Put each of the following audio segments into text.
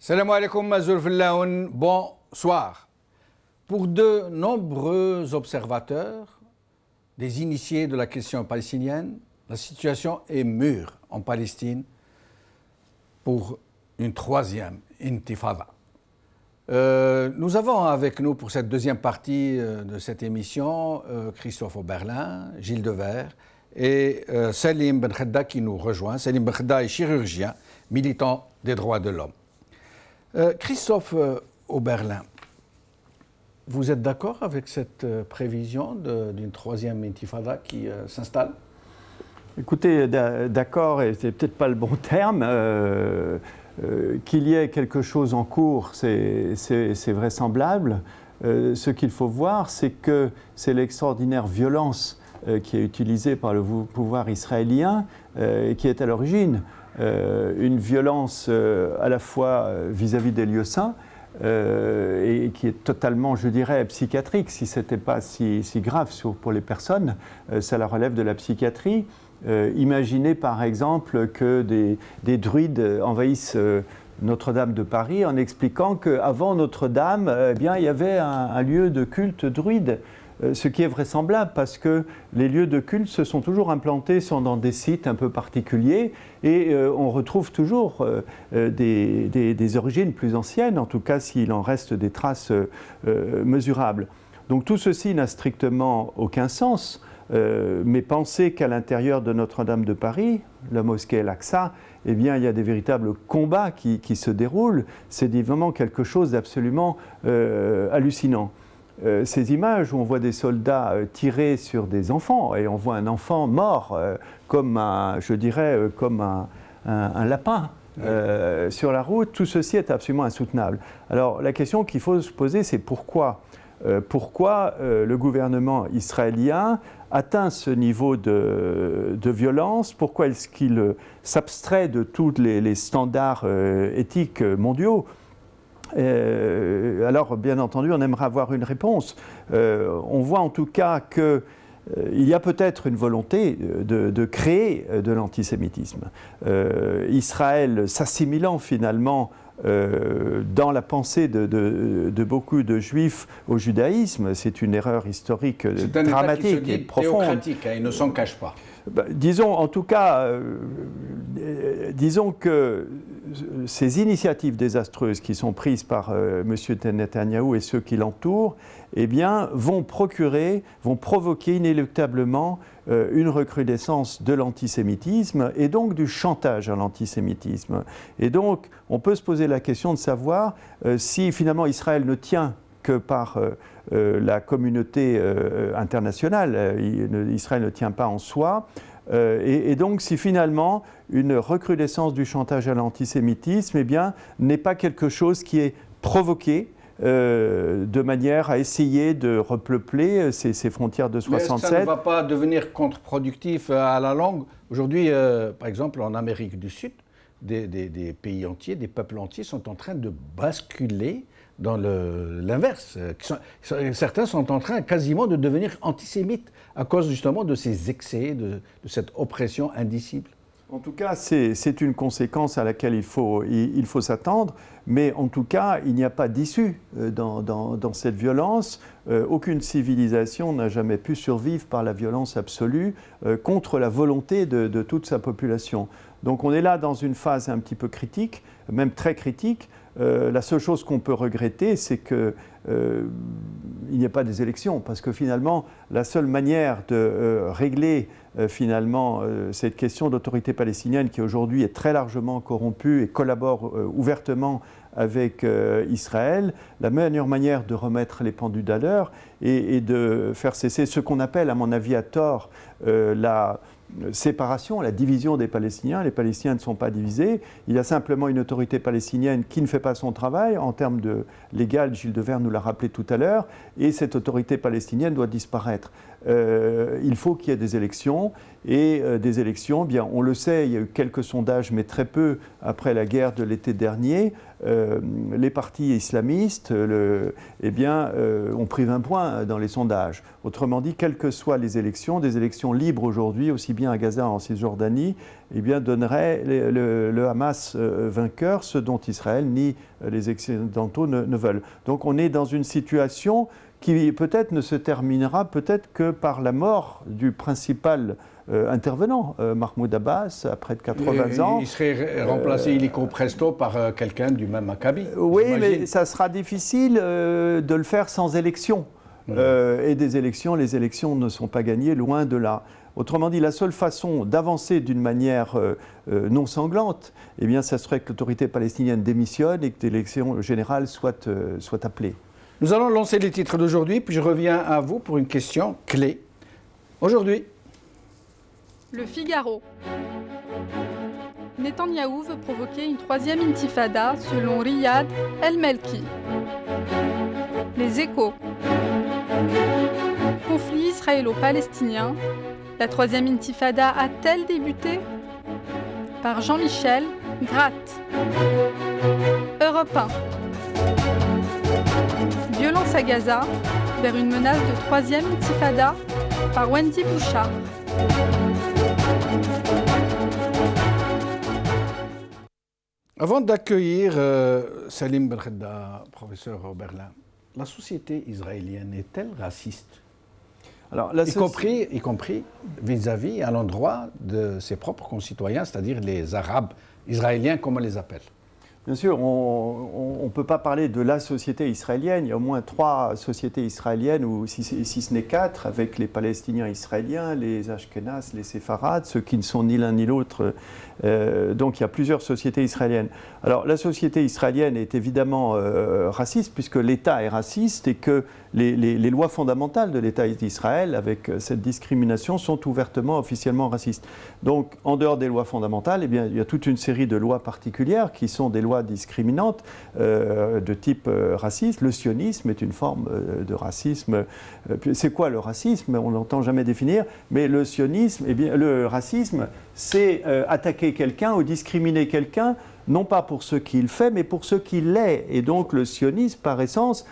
Salam alaikum, Mazour Fillaoun, bonsoir. Pour de nombreux observateurs, des initiés de la question palestinienne, la situation est mûre en Palestine pour une troisième intifada. Nous avons avec nous pour cette deuxième partie de cette émission Christophe Oberlin, Gilles Devers et Salim Ben Khedda qui nous rejoint. Salim Ben Khedda est chirurgien, militant des droits de l'homme. Christophe Oberlin, vous êtes d'accord avec cette prévision d'une troisième intifada qui s'installe ? Écoutez, d'accord, et c'est peut-être pas le bon terme. Qu'il y ait quelque chose en cours, c'est vraisemblable. Ce qu'il faut voir, c'est que c'est l'extraordinaire violence qui est utilisée par le pouvoir israélien qui est à l'origine. Une violence à la fois vis-à-vis des lieux saints et qui est totalement, je dirais, psychiatrique. Si ce n'était pas si grave pour les personnes, ça la relève de la psychiatrie. Imaginez par exemple que des druides envahissent Notre-Dame de Paris en expliquant qu'avant Notre-Dame, il y avait un lieu de culte druide. Ce qui est vraisemblable parce que les lieux de culte se sont toujours implantés dans des sites un peu particuliers et on retrouve toujours des origines plus anciennes, en tout cas s'il en reste des traces mesurables. Donc tout ceci n'a strictement aucun sens, mais pensez qu'à l'intérieur de Notre-Dame de Paris, la mosquée Al-Aqsa, il y a des véritables combats qui se déroulent. C'est vraiment quelque chose d'absolument hallucinant. Ces images où on voit des soldats tirer sur des enfants et on voit un enfant mort comme un lapin sur la route, tout ceci est absolument insoutenable. Alors la question qu'il faut se poser, c'est pourquoi le gouvernement israélien atteint ce niveau de violence, pourquoi est-ce qu'il s'abstrait de tous les standards éthiques mondiaux. Alors, bien entendu, on aimerait avoir une réponse. On voit en tout cas qu'il y a peut-être une volonté de créer de l'antisémitisme. Israël s'assimilant finalement dans la pensée de beaucoup de juifs au judaïsme, c'est une erreur historique dramatique et profonde. C'est un État qui se dit théocratique, il ne s'en cache pas. Disons en tout cas, disons que ces initiatives désastreuses qui sont prises par M. Netanyahou et ceux qui l'entourent, vont provoquer inéluctablement une recrudescence de l'antisémitisme et donc du chantage à l'antisémitisme. Et donc, on peut se poser la question de savoir si finalement Israël ne tient que par la communauté internationale, Israël ne tient pas en soi, et donc si finalement une recrudescence du chantage à l'antisémitisme n'est pas quelque chose qui est provoqué de manière à essayer de repeupler ces frontières de 67. Mais ça ne va pas devenir contre-productif à la longue. Aujourd'hui, par exemple, en Amérique du Sud, des pays entiers, des peuples entiers sont en train de basculer dans l'inverse. Certains sont en train quasiment de devenir antisémites à cause justement de ces excès, de cette oppression indicible. En tout cas, c'est une conséquence à laquelle il faut s'attendre, mais en tout cas, il n'y a pas d'issue dans cette violence. Aucune civilisation n'a jamais pu survivre par la violence absolue contre la volonté de toute sa population. Donc on est là dans une phase un petit peu critique, même très critique. La seule chose qu'on peut regretter, c'est qu'il n'y ait pas des élections, parce que finalement, la seule manière de régler cette question d'autorité palestinienne qui aujourd'hui est très largement corrompue et collabore ouvertement avec Israël, la meilleure manière de remettre les pendules à l'heure et de faire cesser ce qu'on appelle, à mon avis à tort, la séparation, la division des Palestiniens. Les Palestiniens ne sont pas divisés. Il y a simplement une autorité palestinienne qui ne fait pas son travail en termes de légal. Gilles Devers nous l'a rappelé tout à l'heure. Et cette autorité palestinienne doit disparaître. Il faut qu'il y ait des élections. Et des élections, on le sait, il y a eu quelques sondages, mais très peu après la guerre de l'été dernier. les partis islamistes ont pris 20 points dans les sondages. Autrement dit, quelles que soient les élections, des élections libres aujourd'hui, aussi bien à Gaza qu'en Cisjordanie, donneraient le Hamas vainqueur, ce dont Israël ni les Occidentaux ne veulent. Donc on est dans une situation qui peut-être ne se terminera peut-être que par la mort du principal intervenant, Mahmoud Abbas, à près de 80 ans. Il serait remplacé illico presto par quelqu'un du même acabit. Oui, mais ça sera difficile de le faire sans élection. Et les élections ne sont pas gagnées, loin de là. Autrement dit, la seule façon d'avancer d'une manière non sanglante, ça serait que l'autorité palestinienne démissionne et que l'élection générale soit appelée. Nous allons lancer les titres d'aujourd'hui, puis je reviens à vous pour une question clé. Aujourd'hui, Le Figaro. Netanyahou veut provoquer une troisième intifada selon Riyad El-Melki. Les Échos. Conflit israélo-palestinien. La troisième intifada a-t-elle débuté? Par Jean-Michel Gratte. Europe 1. Violence à Gaza, vers une menace de troisième intifada, par Wendy Bouchard. Avant d'accueillir Salim Benkhedda, professeur au Berlin, la société israélienne est-elle raciste? Alors, y compris vis-à-vis, à l'endroit de ses propres concitoyens, c'est-à-dire les Arabes israéliens, comme on les appelle. Bien sûr, on ne peut pas parler de la société israélienne. Il y a au moins 3 sociétés israéliennes, ou si ce n'est 4, avec les Palestiniens israéliens, les Ashkénazes, les Séfarades, ceux qui ne sont ni l'un ni l'autre. Donc il y a plusieurs sociétés israéliennes. Alors la société israélienne est évidemment raciste, puisque l'État est raciste et que les lois fondamentales de l'État d'Israël, avec cette discrimination, sont ouvertement, officiellement racistes. Donc en dehors des lois fondamentales, il y a toute une série de lois particulières qui sont des lois discriminantes de type raciste. Le sionisme est une forme de racisme. C'est quoi le racisme? On ne l'entend jamais définir, mais le sionisme, le racisme, c'est attaquer quelqu'un ou discriminer quelqu'un, non pas pour ce qu'il fait, mais pour ce qu'il est. Et donc le sionisme, par essence,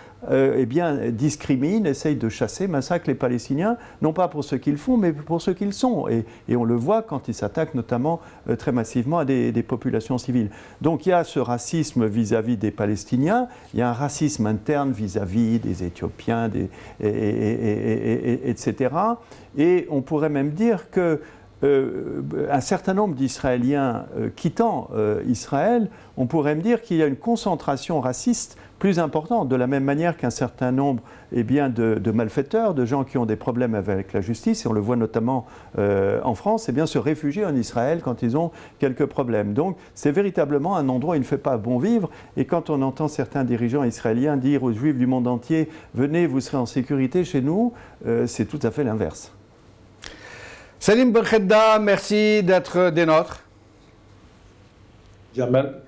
discrimine, essaye de chasser, massacre les Palestiniens, non pas pour ce qu'ils font, mais pour ce qu'ils sont. Et on le voit quand ils s'attaquent notamment très massivement à des populations civiles. Donc il y a ce racisme vis-à-vis des Palestiniens, il y a un racisme interne vis-à-vis des Éthiopiens, etc. Et on pourrait même dire que un certain nombre d'Israéliens quittant Israël, on pourrait me dire qu'il y a une concentration raciste plus importante, de la même manière qu'un certain nombre de malfaiteurs, de gens qui ont des problèmes avec la justice, et on le voit notamment en France, se réfugient en Israël quand ils ont quelques problèmes. Donc c'est véritablement un endroit où il ne fait pas bon vivre, et quand on entend certains dirigeants israéliens dire aux Juifs du monde entier « Venez, vous serez en sécurité chez nous », c'est tout à fait l'inverse. Salim Benkhedda, merci d'être des nôtres. Jamal,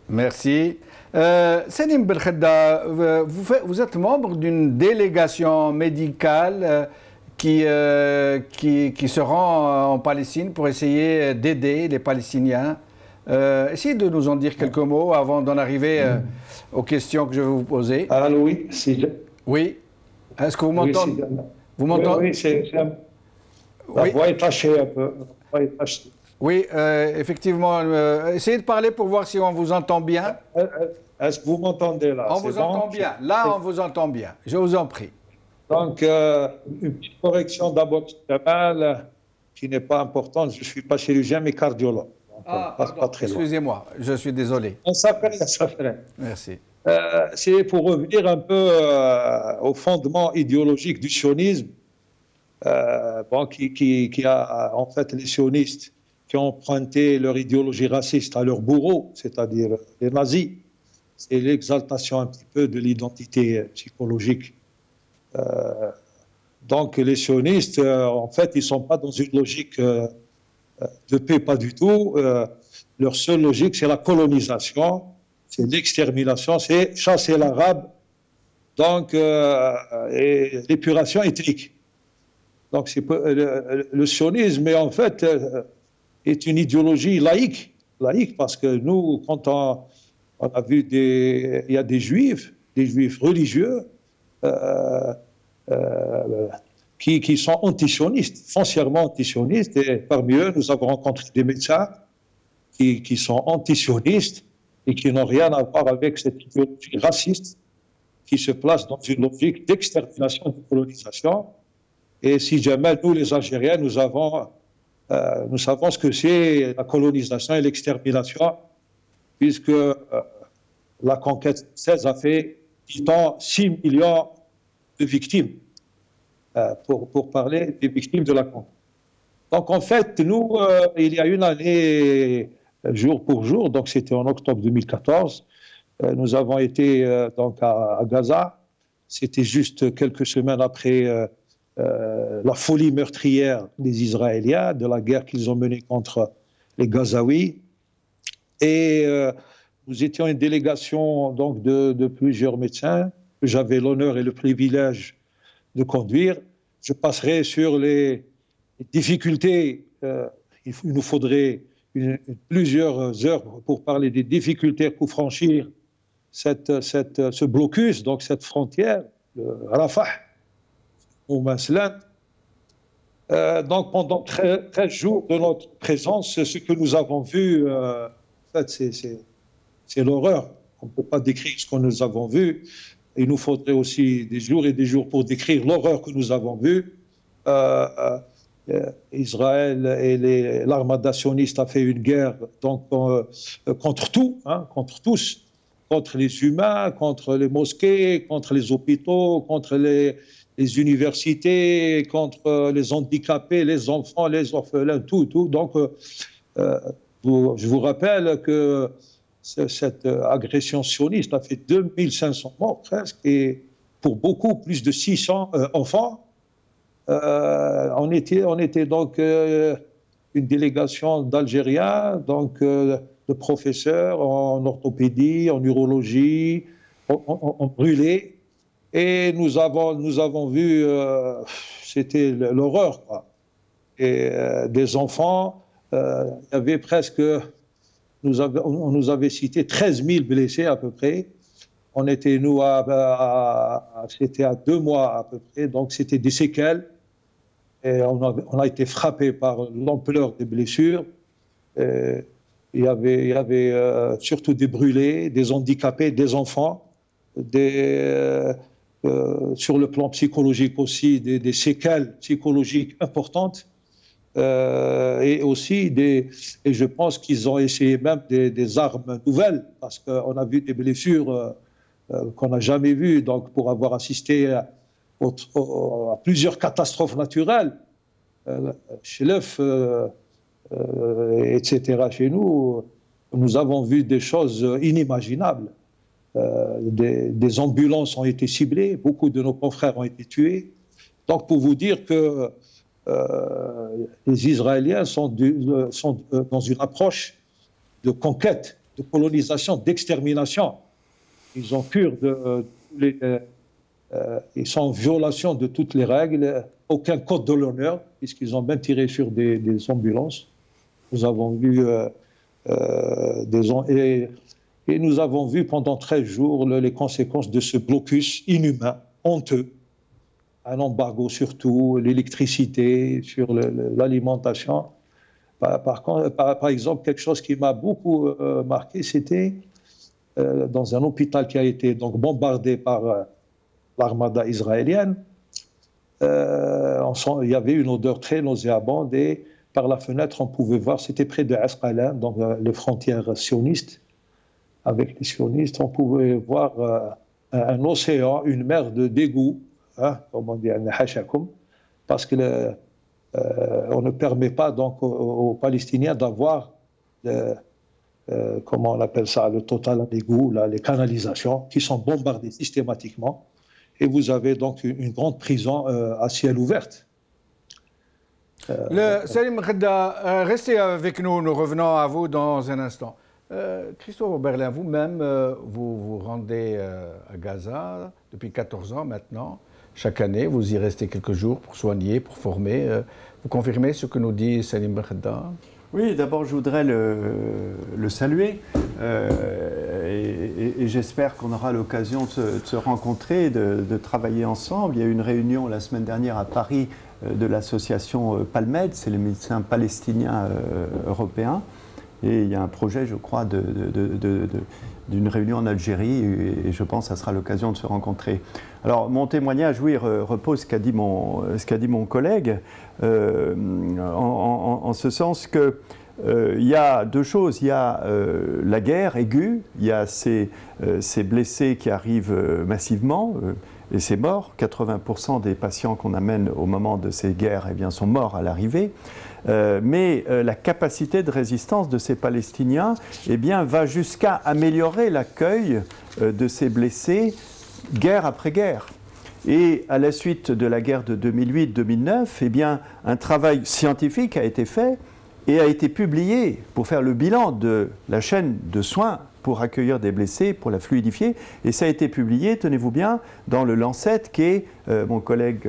merci. Salim Benkhedda, vous êtes membre d'une délégation médicale qui se rend en Palestine pour essayer d'aider les Palestiniens. Essayez de nous en dire quelques mots avant d'en arriver aux questions que je vais vous poser. Ah oui, c'est... Oui. Est-ce que vous m'entendez? Vous m'entendez? Oui, c'est... La voix est tachée un peu. Oui, effectivement. Essayez de parler pour voir si on vous entend bien. Est-ce que vous m'entendez là? On vous entend bien. Là, on vous entend bien. Je vous en prie. Donc, une petite correction d'abord, qui n'est pas importante. Je ne suis pas chirurgien, mais cardiologue. Pardon, excusez-moi. Je suis désolé. Ça fait rien. Merci. C'est pour revenir un peu au fondement idéologique du sionisme. Qui a en fait les sionistes qui ont emprunté leur idéologie raciste à leurs bourreaux, c'est-à-dire les nazis. C'est l'exaltation un petit peu de l'identité psychologique. Donc les sionistes, en fait, ils ne sont pas dans une logique de paix, pas du tout. Leur seule logique, c'est la colonisation, c'est l'extermination, c'est chasser l'arabe, donc et l'épuration ethnique. Donc le sionisme, mais en fait, est une idéologie laïque parce que nous, quand On a vu il y a des juifs religieux qui sont antisionistes, foncièrement antisionistes. Et parmi eux, nous avons rencontré des médecins qui sont antisionistes et qui n'ont rien à voir avec cette idéologie raciste qui se place dans une logique d'extermination, de colonisation. Et si jamais nous, les Algériens, nous savons ce que c'est la colonisation et l'extermination, puisque la conquête française a fait, dit-on, 6 millions de victimes, pour parler des victimes de la conquête. Donc en fait, nous, il y a une année, jour pour jour, donc c'était en octobre 2014, nous avons été donc à Gaza. C'était juste quelques semaines après la folie meurtrière des Israéliens, de la guerre qu'ils ont menée contre les Gazaouis. Et nous étions une délégation donc de plusieurs médecins que j'avais l'honneur et le privilège de conduire. Je passerai sur les difficultés. Il nous faudrait plusieurs heures pour parler des difficultés pour franchir ce blocus, donc cette frontière, Rafah, ou Maslan. Donc pendant 13 jours de notre présence, ce que nous avons vu, en fait, c'est l'horreur. On ne peut pas décrire ce que nous avons vu. Il nous faudrait aussi des jours et des jours pour décrire l'horreur que nous avons vue. Israël et l'armada sioniste a fait une guerre donc, contre tout, contre tous, contre les humains, contre les mosquées, contre les hôpitaux, contre les universités, contre les handicapés, les enfants, les orphelins, tout. Donc, je vous rappelle que cette agression sioniste a fait 2500 morts presque, et pour beaucoup plus de 600 enfants. On était donc une délégation d'Algériens, donc de professeurs en orthopédie, en urologie, en brûlé, et nous avons vu, c'était l'horreur, quoi. Et des enfants, il y avait presque, on nous avait cité 13 000 blessés à peu près. On était, nous, c'était à 2 mois à peu près, donc c'était des séquelles. Et on a été frappé par l'ampleur des blessures. Il y avait surtout des brûlés, des handicapés, des enfants, sur le plan psychologique aussi, des séquelles psychologiques importantes. Et aussi, et je pense qu'ils ont essayé même des armes nouvelles, parce qu'on a vu des blessures qu'on n'a jamais vues, donc pour avoir assisté à plusieurs catastrophes naturelles, chez l'œuf, etc. Chez nous, nous avons vu des choses inimaginables. Des ambulances ont été ciblées, beaucoup de nos confrères ont été tués. Donc pour vous dire que les Israéliens sont dans une approche de conquête, de colonisation, d'extermination. Ils ont cure ils sont en violation de toutes les règles, aucun code de l'honneur, puisqu'ils ont même tiré sur des ambulances. Nous avons vu et nous avons vu pendant 13 jours les conséquences de ce blocus inhumain, honteux. Un embargo sur tout, l'électricité, sur l'alimentation. Par exemple, quelque chose qui m'a beaucoup marqué, c'était dans un hôpital qui a été donc bombardé par l'armada israélienne. Il y avait une odeur très nauséabonde et par la fenêtre, on pouvait voir, c'était près de Asqalan, donc les frontières sionistes. Avec les sionistes, on pouvait voir un océan, une mer de dégoût, comme on dit, parce que on ne permet pas donc aux Palestiniens d'avoir, comment on appelle ça, le total d'égout, les canalisations qui sont bombardées systématiquement. Et vous avez donc une grande prison à ciel ouvert. Salim Khedda, restez avec nous, nous revenons à vous dans un instant. Christophe Oberlin, vous-même, vous vous rendez à Gaza depuis 14 ans maintenant. Chaque année, vous y restez quelques jours pour soigner, pour former. Vous confirmez ce que nous dit Salim Khedda? Oui, d'abord je voudrais le saluer et j'espère qu'on aura l'occasion de se rencontrer, de travailler ensemble. Il y a eu une réunion la semaine dernière à Paris de l'association Palmed, c'est les médecins palestiniens européens, et il y a un projet, je crois, d'une réunion en Algérie, et je pense que ça sera l'occasion de se rencontrer. Alors mon témoignage, oui, repose ce qu'a dit mon collègue, en ce sens que il y a deux choses. Il y a la guerre aiguë, il y a ces blessés qui arrivent massivement, et c'est mort. 80% des patients qu'on amène au moment de ces guerres sont morts à l'arrivée. Mais la capacité de résistance de ces Palestiniens va jusqu'à améliorer l'accueil de ces blessés guerre après guerre. Et à la suite de la guerre de 2008-2009, un travail scientifique a été fait et a été publié pour faire le bilan de la chaîne de soins pour accueillir des blessés, pour la fluidifier. Et ça a été publié, tenez-vous bien, dans le Lancet, qui est, mon collègue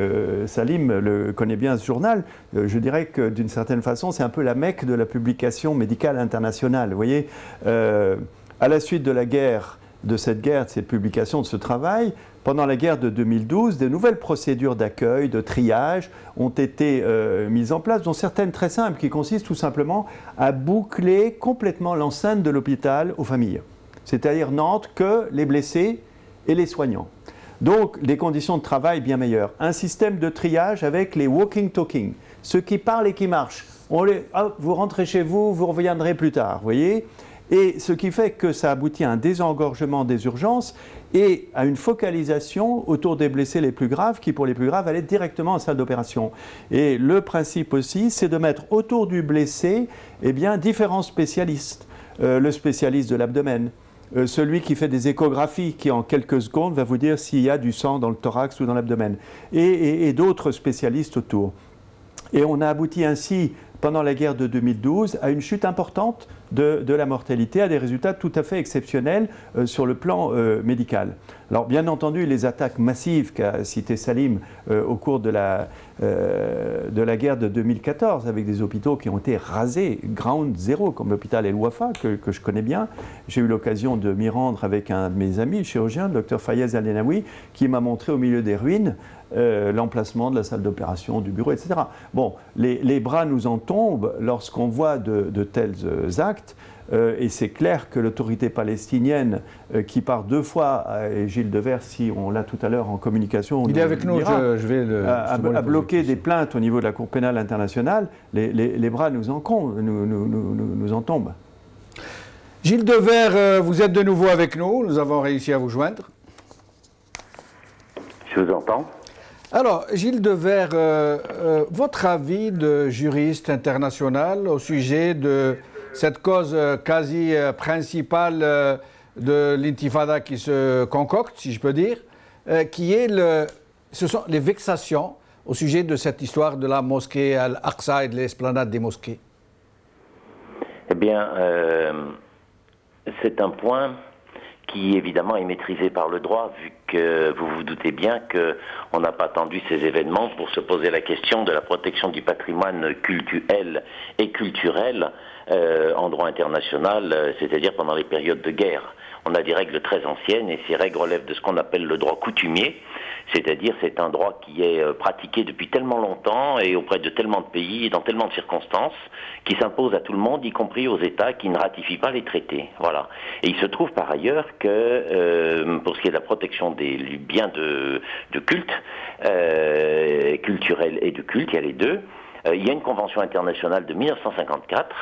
Salim le connaît bien ce journal, je dirais que d'une certaine façon, c'est un peu la Mecque de la publication médicale internationale. Vous voyez, à la suite de la guerre, de cette publication, de ce travail, pendant la guerre de 2012, de nouvelles procédures d'accueil, de triage ont été mises en place, dont certaines très simples, qui consistent tout simplement à boucler complètement l'enceinte de l'hôpital aux familles. C'est-à-dire n'entrent que les blessés et les soignants. Donc, des conditions de travail bien meilleures. Un système de triage avec les walking-talking, ceux qui parlent et qui marchent. Vous rentrez chez vous, vous reviendrez plus tard, vous voyez ? Et ce qui fait que ça aboutit à un désengorgement des urgences et à une focalisation autour des blessés les plus graves, qui pour les plus graves allaient directement en salle d'opération. Et le principe aussi, c'est de mettre autour du blessé différents spécialistes. Le spécialiste de l'abdomen, celui qui fait des échographies, qui en quelques secondes va vous dire s'il y a du sang dans le thorax ou dans l'abdomen, et d'autres spécialistes autour. Et on a abouti ainsi, pendant la guerre de 2012, à une chute importante de la mortalité, à des résultats tout à fait exceptionnels sur le plan médical. Alors bien entendu, les attaques massives qu'a cité Salim au cours de la guerre de 2014, avec des hôpitaux qui ont été rasés, ground zéro, comme l'hôpital El Wafa, que je connais bien. J'ai eu l'occasion de m'y rendre avec un de mes amis, le chirurgien, le docteur Fayez Al-Denaoui, qui m'a montré au milieu des ruines l'emplacement de la salle d'opération, du bureau, etc. Bon, les bras nous en tombent lorsqu'on voit de tels actes, et c'est clair que l'autorité palestinienne, qui par deux fois, et Gilles Devers, si on l'a tout à l'heure en communication, il est avec nous, je vais a bloqué des plaintes au niveau de la Cour pénale internationale, les bras nous en tombent. Gilles Devers, vous êtes de nouveau avec nous, nous avons réussi à vous joindre. Je vous entends. Alors, Gilles Devers, votre avis de juriste international au sujet de cette cause quasi principale de l'intifada qui se concocte, si je peux dire, qui est ce sont les vexations au sujet de cette histoire de la mosquée Al-Aqsa et de l'esplanade des mosquées? Eh bien, c'est un point qui évidemment est maîtrisé par le droit, vu que vous vous doutez bien qu'on n'a pas attendu ces événements pour se poser la question de la protection du patrimoine cultuel et culturel en droit international, c'est-à-dire pendant les périodes de guerre. On a des règles très anciennes et ces règles relèvent de ce qu'on appelle le droit coutumier, c'est-à-dire c'est un droit qui est pratiqué depuis tellement longtemps et auprès de tellement de pays et dans tellement de circonstances qui s'impose à tout le monde, y compris aux États qui ne ratifient pas les traités. Voilà. Et il se trouve par ailleurs que pour ce qui est de la protection des biens de culte, culturel et de culte, il y a les deux, il y a une convention internationale de 1954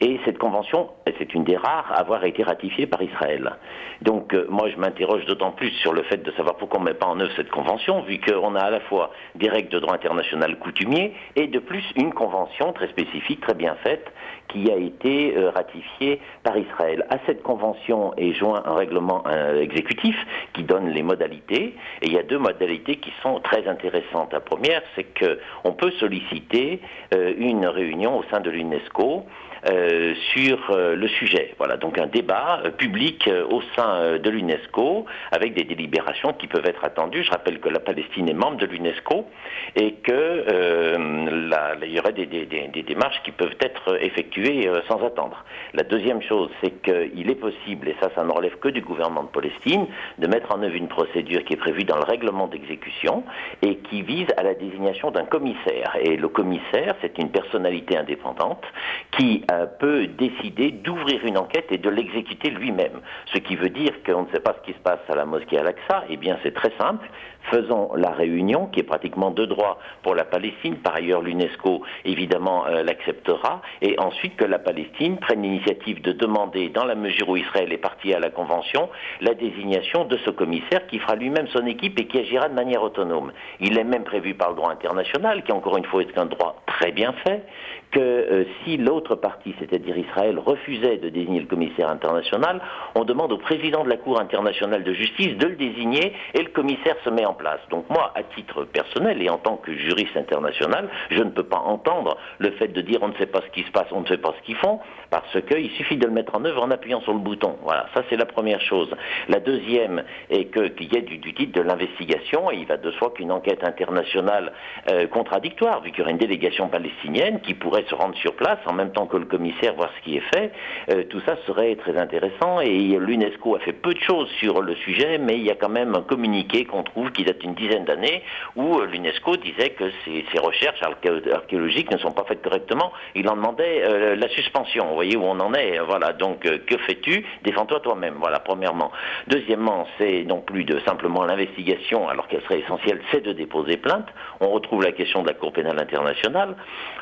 et cette convention, c'est une des rares à avoir été ratifiée par Israël. Donc moi je m'interroge d'autant plus sur le fait de savoir pourquoi on ne met pas en œuvre cette convention, vu qu'on a à la fois des règles de droit international coutumier et de plus une convention très spécifique, très bien faite, qui a été ratifiée par Israël. À cette convention est joint un règlement exécutif qui donne les modalités, et il y a deux modalités qui sont très intéressantes. La première, c'est qu'on peut solliciter une réunion au sein de l'UNESCO sur le sujet. Voilà, donc un débat public au sein de l'UNESCO avec des délibérations qui peuvent être attendues. Je rappelle que la Palestine est membre de l'UNESCO et que il y aurait des démarches qui peuvent être effectuées sans attendre. La deuxième chose, c'est qu'il est possible, et ça ne relève que du gouvernement de Palestine, de mettre en œuvre une procédure qui est prévue dans le règlement d'exécution et qui vise à la désignation d'un commissaire. Et le commissaire, c'est une personnalité indépendante qui peut décider d'ouvrir une enquête et de l'exécuter lui-même. Ce qui veut dire qu'on ne sait pas ce qui se passe à la mosquée Al-Aqsa. Eh bien, c'est très simple. Faisons la réunion, qui est pratiquement de droit pour la Palestine. Par ailleurs, l'UNESCO, évidemment, l'acceptera. Et ensuite, que la Palestine prenne l'initiative de demander, dans la mesure où Israël est parti à la Convention, la désignation de ce commissaire qui fera lui-même son équipe et qui agira de manière autonome. Il est même prévu par le droit international, qui encore une fois est un droit très bien fait, que si l'autre partie, c'est-à-dire Israël, refusait de désigner le commissaire international, on demande au président de la Cour internationale de justice de le désigner et le commissaire se met en place. Donc moi, à titre personnel et en tant que juriste international, je ne peux pas entendre le fait de dire on ne sait pas ce qui se passe, on ne sait pas ce qu'ils font, parce qu'il suffit de le mettre en œuvre en appuyant sur le bouton. Voilà, ça c'est la première chose. La deuxième est qu'il y ait du titre de l'investigation, et il va de soi qu'une enquête internationale contradictoire, vu qu'il y aurait une délégation palestinienne qui pourrait se rendre sur place en même temps que le commissaire, voir ce qui est fait, tout ça serait très intéressant, et l'UNESCO a fait peu de choses sur le sujet, mais il y a quand même un communiqué qu'on trouve qui date d'une dizaine d'années où l'UNESCO disait que ces recherches archéologiques ne sont pas faites correctement. Il en demandait la suspension. Vous voyez où on en est. Voilà. Donc, que fais-tu? Défends-toi toi-même. Voilà, premièrement. Deuxièmement, c'est non plus de simplement l'investigation, alors qu'elle serait essentielle, c'est de déposer plainte. On retrouve la question de la Cour pénale internationale.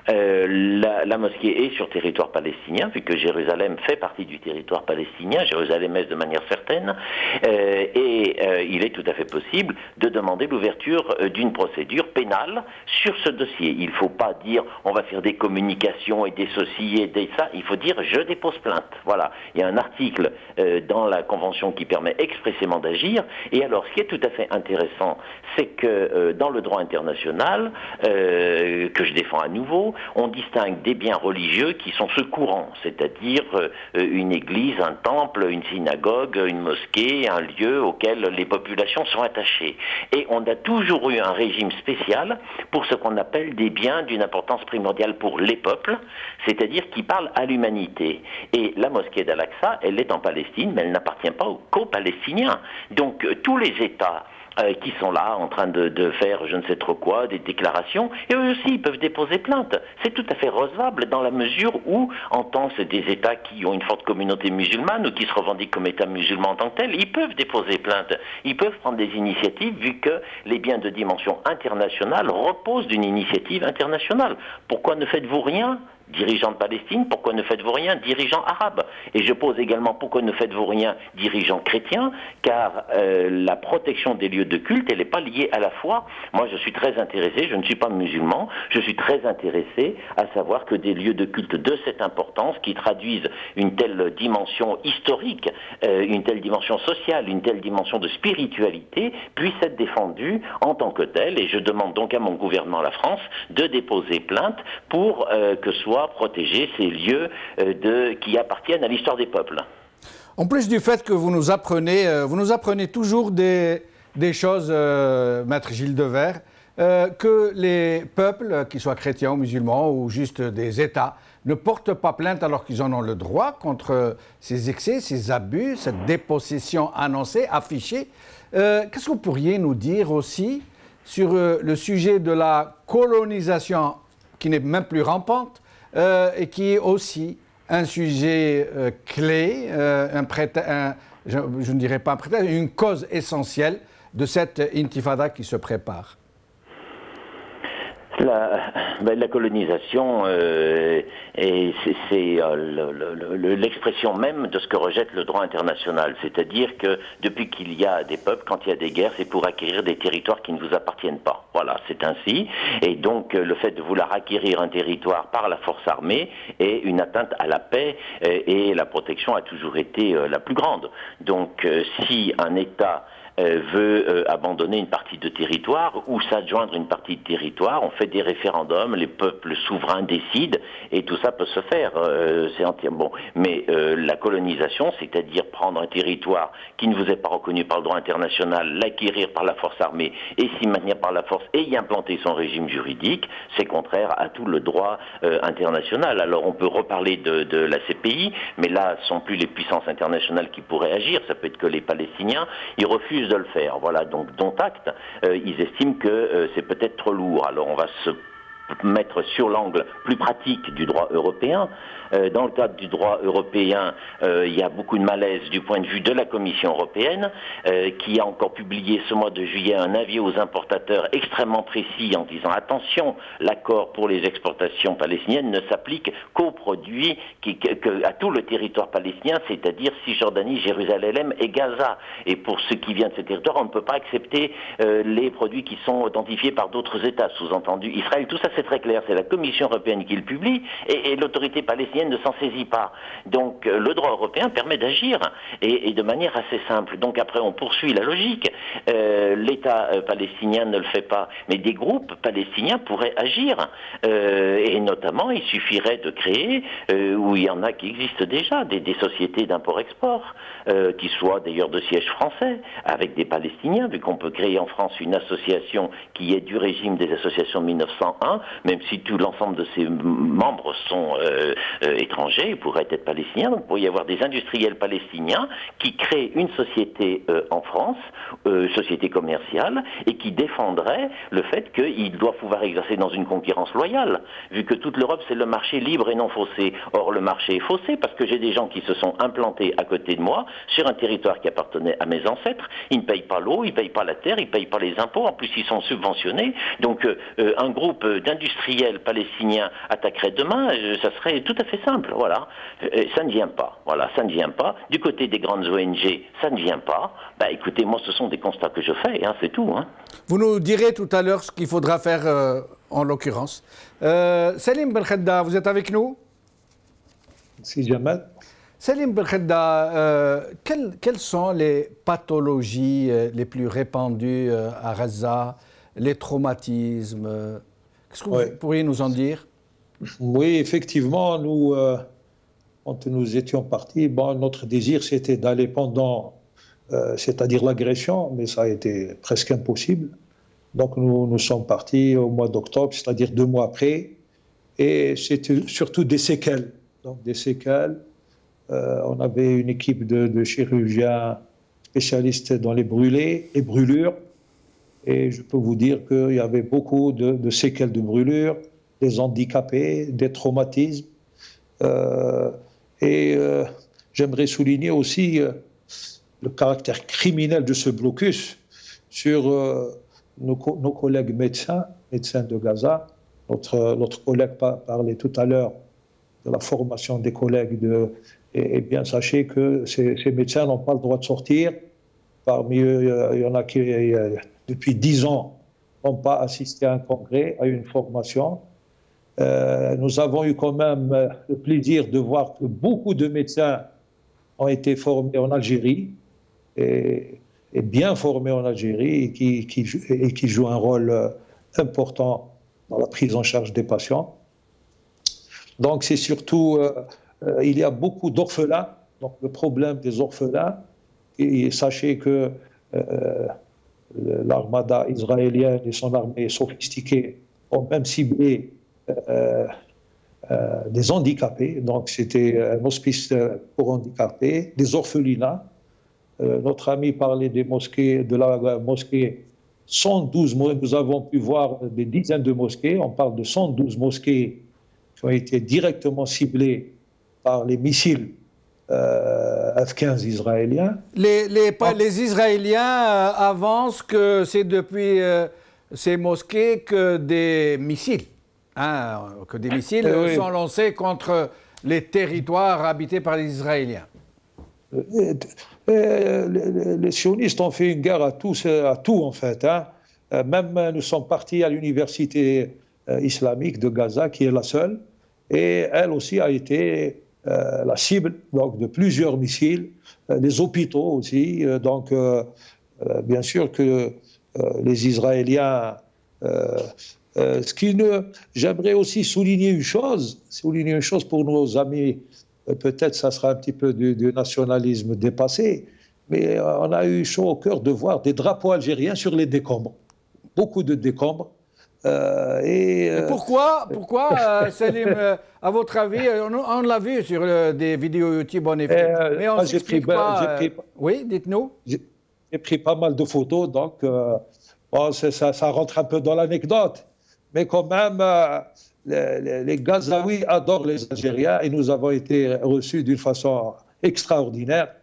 La mosquée est sur territoire palestinien, vu que Jérusalem fait partie du territoire palestinien, Jérusalem-Est de manière certaine, il est tout à fait possible de demander l'ouverture d'une procédure pénale sur ce dossier. Il ne faut pas dire on va faire des communications et des ceci et des ça, il faut dire je dépose plainte. Voilà, il y a un article dans la Convention qui permet expressément d'agir, et alors ce qui est tout à fait intéressant, c'est que dans le droit international, que je défends à nouveau, on distingue des biens religieux qui sont ceux courants, c'est-à-dire une église, un temple, une synagogue, une mosquée, un lieu auquel les populations sont attachées. Et on a toujours eu un régime spécial pour ce qu'on appelle des biens d'une importance primordiale pour les peuples, c'est-à-dire qui parlent à l'humanité. Et la mosquée d'Al-Aqsa, elle est en Palestine, mais elle n'appartient pas qu'aux Palestiniens. Donc tous les États qui sont là en train de faire je ne sais trop quoi, des déclarations, et eux aussi ils peuvent déposer plainte. C'est tout à fait recevable dans la mesure où, en tant que des États qui ont une forte communauté musulmane ou qui se revendiquent comme États musulmans en tant que tels, ils peuvent déposer plainte. Ils peuvent prendre des initiatives vu que les biens de dimension internationale reposent d'une initiative internationale. Pourquoi ne faites-vous rien ? Dirigeants de Palestine, pourquoi ne faites-vous rien? Dirigeants arabes. Et je pose également pourquoi ne faites-vous rien? Dirigeants chrétiens, car la protection des lieux de culte, elle n'est pas liée à la foi. Moi, je suis très intéressé, je ne suis pas musulman, je suis très intéressé à savoir que des lieux de culte de cette importance, qui traduisent une telle dimension historique, une telle dimension sociale, une telle dimension de spiritualité, puissent être défendus en tant que tels. Et je demande donc à mon gouvernement, la France, de déposer plainte pour que soient protéger ces lieux qui appartiennent à l'histoire des peuples. En plus du fait que vous nous apprenez toujours des choses, Maître Gilles Devers, que les peuples, qu'ils soient chrétiens ou musulmans ou juste des États, ne portent pas plainte alors qu'ils en ont le droit contre ces excès, ces abus, cette dépossession annoncée, affichée. Qu'est-ce que vous pourriez nous dire aussi sur le sujet de la colonisation qui n'est même plus rampante, et qui est aussi un sujet clé, je ne dirais pas un prétexte, une cause essentielle de cette intifada qui se prépare? La colonisation, c'est l'expression même de ce que rejette le droit international. C'est-à-dire que depuis qu'il y a des peuples, quand il y a des guerres, c'est pour acquérir des territoires qui ne vous appartiennent pas. Voilà, c'est ainsi. Et donc, le fait de vouloir acquérir un territoire par la force armée est une atteinte à la paix, et la protection a toujours été la plus grande. Donc, si un État veut abandonner une partie de territoire ou s'adjoindre une partie de territoire. On fait des référendums, les peuples souverains décident et tout ça peut se faire. C'est entièrement bon. Mais la colonisation, c'est-à-dire prendre un territoire qui ne vous est pas reconnu par le droit international, l'acquérir par la force armée et s'y maintenir par la force et y implanter son régime juridique, c'est contraire à tout le droit international. Alors on peut reparler de la CPI, mais là, ce sont plus les puissances internationales qui pourraient agir, ça peut être que les Palestiniens, ils refusent de le faire. Voilà, donc dont acte, ils estiment que c'est peut-être trop lourd. Alors on va se mettre sur l'angle plus pratique du droit européen. Dans le cadre du droit européen, il y a beaucoup de malaise du point de vue de la Commission européenne, qui a encore publié ce mois de juillet un avis aux importateurs extrêmement précis en disant attention, l'accord pour les exportations palestiniennes ne s'applique qu'aux produits, à tout le territoire palestinien, c'est-à-dire Cisjordanie, Jérusalem et Gaza. Et pour ce qui vient de ce territoire, on ne peut pas accepter les produits qui sont authentifiés par d'autres États, sous-entendu Israël. Tout ça c'est très clair, c'est la Commission européenne qui le publie et l'autorité palestinienne ne s'en saisit pas. Donc le droit européen permet d'agir et de manière assez simple. Donc après on poursuit la logique. L'État palestinien ne le fait pas, mais des groupes palestiniens pourraient agir. Et notamment il suffirait de créer, où il y en a qui existent déjà, des sociétés d'import-export, qui soient d'ailleurs de siège français, avec des Palestiniens, vu qu'on peut créer en France une association qui est du régime des associations de 1901, même si tout l'ensemble de ses membres sont étrangers, ils pourraient être palestiniens, donc il pourrait y avoir des industriels palestiniens qui créent une société en France, société commerciale, et qui défendraient le fait qu'ils doivent pouvoir exercer dans une concurrence loyale, vu que toute l'Europe c'est le marché libre et non faussé. Or le marché est faussé parce que j'ai des gens qui se sont implantés à côté de moi, sur un territoire qui appartenait à mes ancêtres, ils ne payent pas l'eau, ils ne payent pas la terre, ils ne payent pas les impôts, en plus ils sont subventionnés, donc un groupe d'industriels palestiniens attaquerait demain, ça serait tout à fait simple, voilà. Ça ne vient pas, voilà, ça ne vient pas. Du côté des grandes ONG, ça ne vient pas. Bah écoutez, moi ce sont des constats que je fais, hein, c'est tout. Hein. Vous nous direz tout à l'heure ce qu'il faudra faire en l'occurrence. Salim Belkhedda, vous êtes avec nous? Si Jamal. Salim Belkhedda, quelles sont les pathologies les plus répandues à Gaza, les traumatismes? Qu'est-ce que vous pourriez nous en dire? Oui, effectivement, nous, quand nous étions partis, bon, notre désir c'était d'aller pendant, c'est-à-dire l'agression, mais ça a été presque impossible. Donc nous sommes partis au mois d'octobre, c'est-à-dire 2 mois après, et c'était surtout des séquelles. Donc des séquelles. On avait une équipe de chirurgiens spécialistes dans les brûlés et brûlures, et je peux vous dire qu'il y avait beaucoup de séquelles de brûlures, des handicapés, des traumatismes. J'aimerais souligner aussi le caractère criminel de ce blocus sur nos collègues médecins de Gaza. Notre collègue parlait tout à l'heure de la formation des collègues. Et bien, sachez que ces médecins n'ont pas le droit de sortir. Parmi eux, il y en a qui, depuis 10 ans, n'ont pas assisté à un congrès, à une formation. Nous avons eu quand même le plaisir de voir que beaucoup de médecins ont été formés en Algérie et bien formés en Algérie et qui jouent un rôle important dans la prise en charge des patients. Donc c'est surtout, il y a beaucoup d'orphelins, donc le problème des orphelins, et sachez que l'armada israélienne et son armée sophistiquée ont même ciblé des handicapés, donc c'était un hospice pour handicapés, des orphelinats. Notre ami parlait des mosquées, de la mosquée 112, nous avons pu voir des dizaines de mosquées, on parle de 112 mosquées qui ont été directement ciblées par les missiles F-15 israéliens. Les Israéliens avancent que c'est depuis ces mosquées que des missiles. Que des missiles sont lancés contre les territoires habités par les Israéliens. Les sionistes ont fait une guerre à tout en fait. Hein. Même nous sommes partis à l'université islamique de Gaza, qui est la seule, et elle aussi a été la cible donc, de plusieurs missiles, les hôpitaux aussi. Donc bien sûr que les Israéliens... J'aimerais aussi souligner une chose pour nos amis, peut-être ça sera un petit peu du nationalisme dépassé, mais on a eu chaud au cœur de voir des drapeaux algériens sur les décombres, beaucoup de décombres. Et pourquoi Salim, à votre avis, on l'a vu sur des vidéos YouTube en effet, mais on ne s'explique pas. Oui, dites-nous. J'ai pris pas mal de photos, donc ça rentre un peu dans l'anecdote. Mais quand même, les Gazaouis adorent les Algériens et nous avons été reçus d'une façon extraordinaire.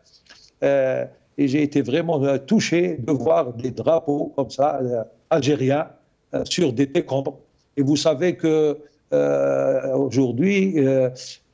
Et j'ai été vraiment touché de voir des drapeaux comme ça, algériens, sur des décombres. Et vous savez que aujourd'hui,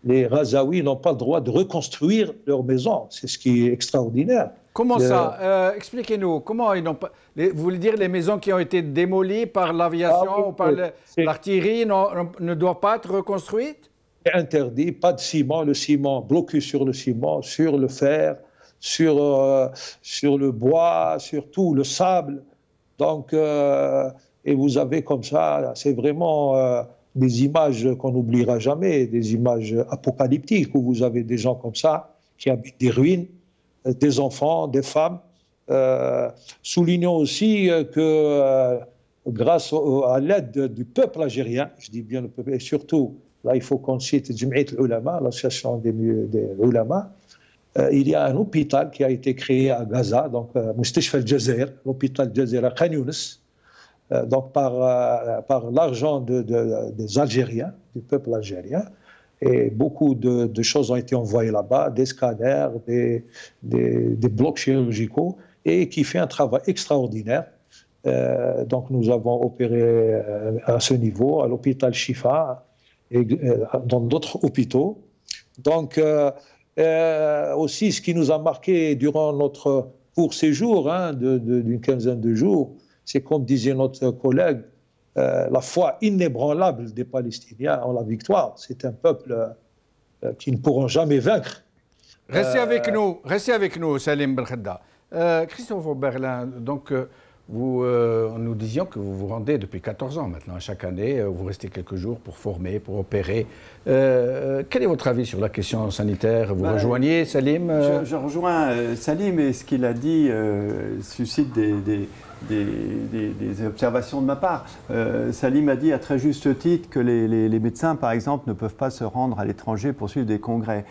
les Gazaouis n'ont pas le droit de reconstruire leur maison. C'est ce qui est extraordinaire. Comment ça expliquez-nous. Comment ils n'ont pas... Vous voulez dire les maisons qui ont été démolies par l'aviation ou par l'artillerie ne doivent pas être reconstruites? C'est interdit, pas de ciment. Le ciment, blocus sur le ciment, sur le fer, sur le bois, sur tout, le sable. Donc, et vous avez comme ça, c'est vraiment des images qu'on n'oubliera jamais, des images apocalyptiques où vous avez des gens comme ça qui habitent des ruines, des enfants, des femmes. Soulignons aussi que grâce à l'aide du peuple algérien, je dis bien le peuple, et surtout, là il faut qu'on cite Jum'iyat al-Ulama, l'association des ulama, il y a un hôpital qui a été créé à Gaza, donc Mustashfa al-Jazair, l'hôpital Jazair à Khan Younis, donc par l'argent des Algériens, du peuple algérien. Et beaucoup de choses ont été envoyées là-bas, des scanners, des blocs chirurgicaux, et qui fait un travail extraordinaire. Donc nous avons opéré à ce niveau, à l'hôpital Shifa, et dans d'autres hôpitaux. Donc aussi, ce qui nous a marqué durant notre court séjour d'une quinzaine de jours, c'est comme disait notre collègue, la foi inébranlable des Palestiniens en la victoire. C'est un peuple qui ne pourront jamais vaincre. Restez avec nous, Salim Belkhada. Christophe Oberlin, donc nous disions que vous vous rendez depuis 14 ans maintenant. Chaque année, vous restez quelques jours pour former, pour opérer. Quel est votre avis sur la question sanitaire? Vous rejoignez Salim? Je rejoins Salim, et ce qu'il a dit suscite des observations de ma part. Salim a dit à très juste titre que les médecins, par exemple, ne peuvent pas se rendre à l'étranger pour suivre des congrès.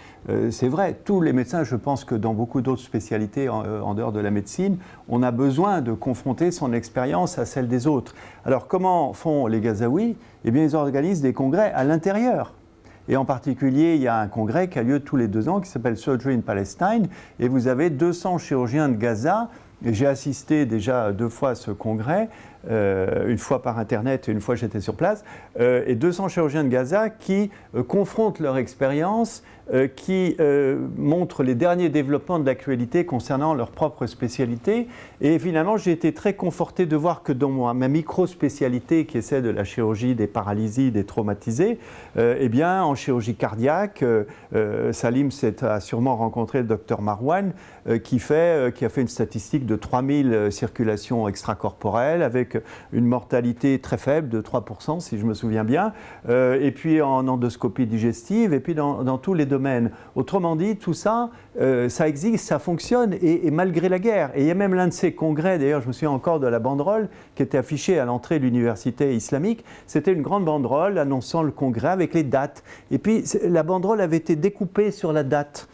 C'est vrai, tous les médecins, je pense que dans beaucoup d'autres spécialités en dehors de la médecine, on a besoin de confronter son expérience à celle des autres. Alors comment font les Gazaouis? Eh bien, ils organisent des congrès à l'intérieur. Et en particulier, il y a un congrès qui a lieu tous les 2 ans qui s'appelle Surgery in Palestine, et vous avez 200 chirurgiens de Gaza. J'ai assisté déjà 2 fois à ce congrès, une fois par Internet et une fois j'étais sur place, et 200 chirurgiens de Gaza qui confrontent leur expérience, qui montrent les derniers développements de l'actualité concernant leur propre spécialité. Et finalement, j'ai été très conforté de voir que dans ma micro-spécialité, qui est celle de la chirurgie des paralysies, des traumatisés, eh bien, en chirurgie cardiaque, Salim a sûrement rencontré le docteur Marwan, qui a fait une statistique de 3000 circulations extracorporelles, avec une mortalité très faible de 3%, si je me souviens bien, et puis en endoscopie digestive, et puis dans tous les domaines. Autrement dit, tout ça, ça existe, ça fonctionne, et malgré la guerre. Et il y a même l'un de ces congrès, d'ailleurs, je me souviens encore de la banderole qui était affichée à l'entrée de l'université islamique. C'était une grande banderole annonçant le congrès avec les dates. Et puis, la banderole avait été découpée sur la date.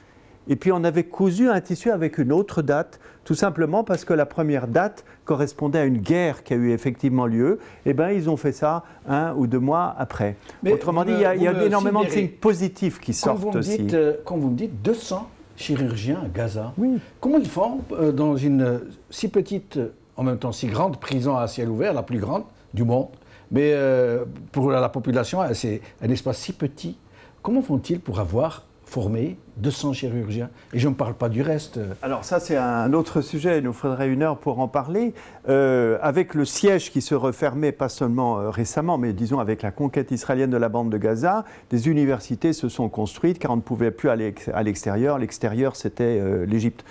Et puis, on avait cousu un tissu avec une autre date, tout simplement parce que la première date correspondait à une guerre qui a eu effectivement lieu. Eh bien, ils ont fait ça 1 ou 2 mois après. Mais autrement dit, il y a énormément de signes positifs qui sortent aussi. Quand vous me dites 200 chirurgiens à Gaza, oui. Comment ils font dans une si petite, en même temps si grande prison à ciel ouvert, la plus grande du monde, mais pour la population, c'est un espace si petit. Comment font-ils pour avoir formé 200 chirurgiens. Et je ne parle pas du reste. Alors ça, c'est un autre sujet, il nous faudrait 1 heure pour en parler. Avec le siège qui se refermait, pas seulement récemment, mais disons avec la conquête israélienne de la bande de Gaza, des universités se sont construites car on ne pouvait plus aller à l'extérieur. L'extérieur, c'était l'Égypte.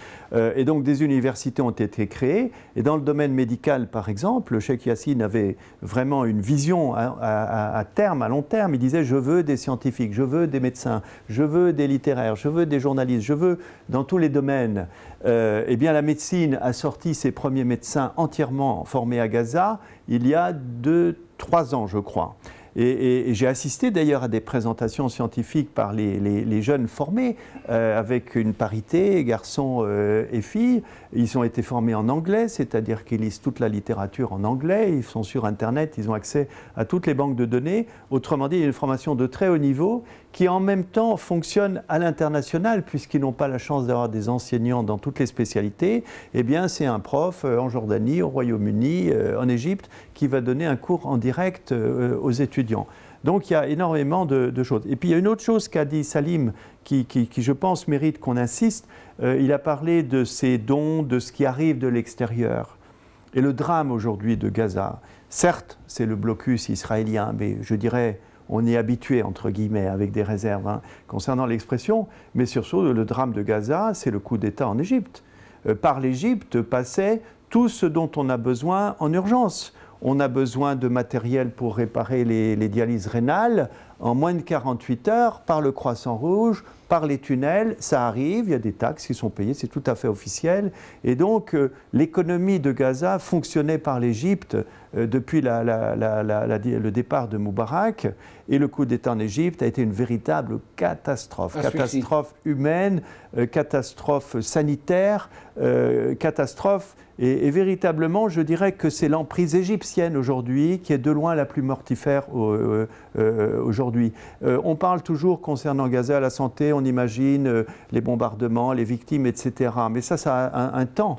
Et donc des universités ont été créées. Et dans le domaine médical, par exemple, le cheikh Yassine avait vraiment une vision à terme, à long terme. Il disait, je veux des scientifiques, je veux des médecins, je veux des littéraires, je veux des journalistes, je veux dans tous les domaines. Eh bien, la médecine a sorti ses premiers médecins entièrement formés à Gaza il y a 2-3 ans, je crois. Et j'ai assisté d'ailleurs à des présentations scientifiques par les jeunes formés, avec une parité, garçons et filles. Ils ont été formés en anglais, c'est-à-dire qu'ils lisent toute la littérature en anglais, ils sont sur Internet, ils ont accès à toutes les banques de données. Autrement dit, il y a une formation de très haut niveau qui en même temps fonctionne à l'international, puisqu'ils n'ont pas la chance d'avoir des enseignants dans toutes les spécialités. Eh bien, c'est un prof en Jordanie, au Royaume-Uni, en Égypte, qui va donner un cours en direct aux étudiants. Donc il y a énormément de choses. Et puis il y a une autre chose qu'a dit Salim qui, je pense, mérite qu'on insiste. Il a parlé de ces dons, de ce qui arrive de l'extérieur. Et le drame aujourd'hui de Gaza, certes, c'est le blocus israélien, mais je dirais, on y est habitué, entre guillemets, avec des réserves concernant l'expression, mais surtout le drame de Gaza, c'est le coup d'État en Égypte. Par l'Égypte passait tout ce dont on a besoin en urgence. On a besoin de matériel pour réparer les dialyses rénales. En moins de 48 heures, par le Croissant Rouge, par les tunnels, ça arrive, il y a des taxes qui sont payées, c'est tout à fait officiel. Et donc, l'économie de Gaza fonctionnait par l'Égypte depuis le départ de Moubarak. Et le coup d'État en Égypte a été une véritable catastrophe. Catastrophe humaine, catastrophe sanitaire, catastrophe. Et véritablement, je dirais que c'est l'emprise égyptienne aujourd'hui qui est de loin la plus mortifère aujourd'hui. On parle toujours concernant Gaza, la santé, on imagine les bombardements, les victimes, etc. Mais ça a un temps.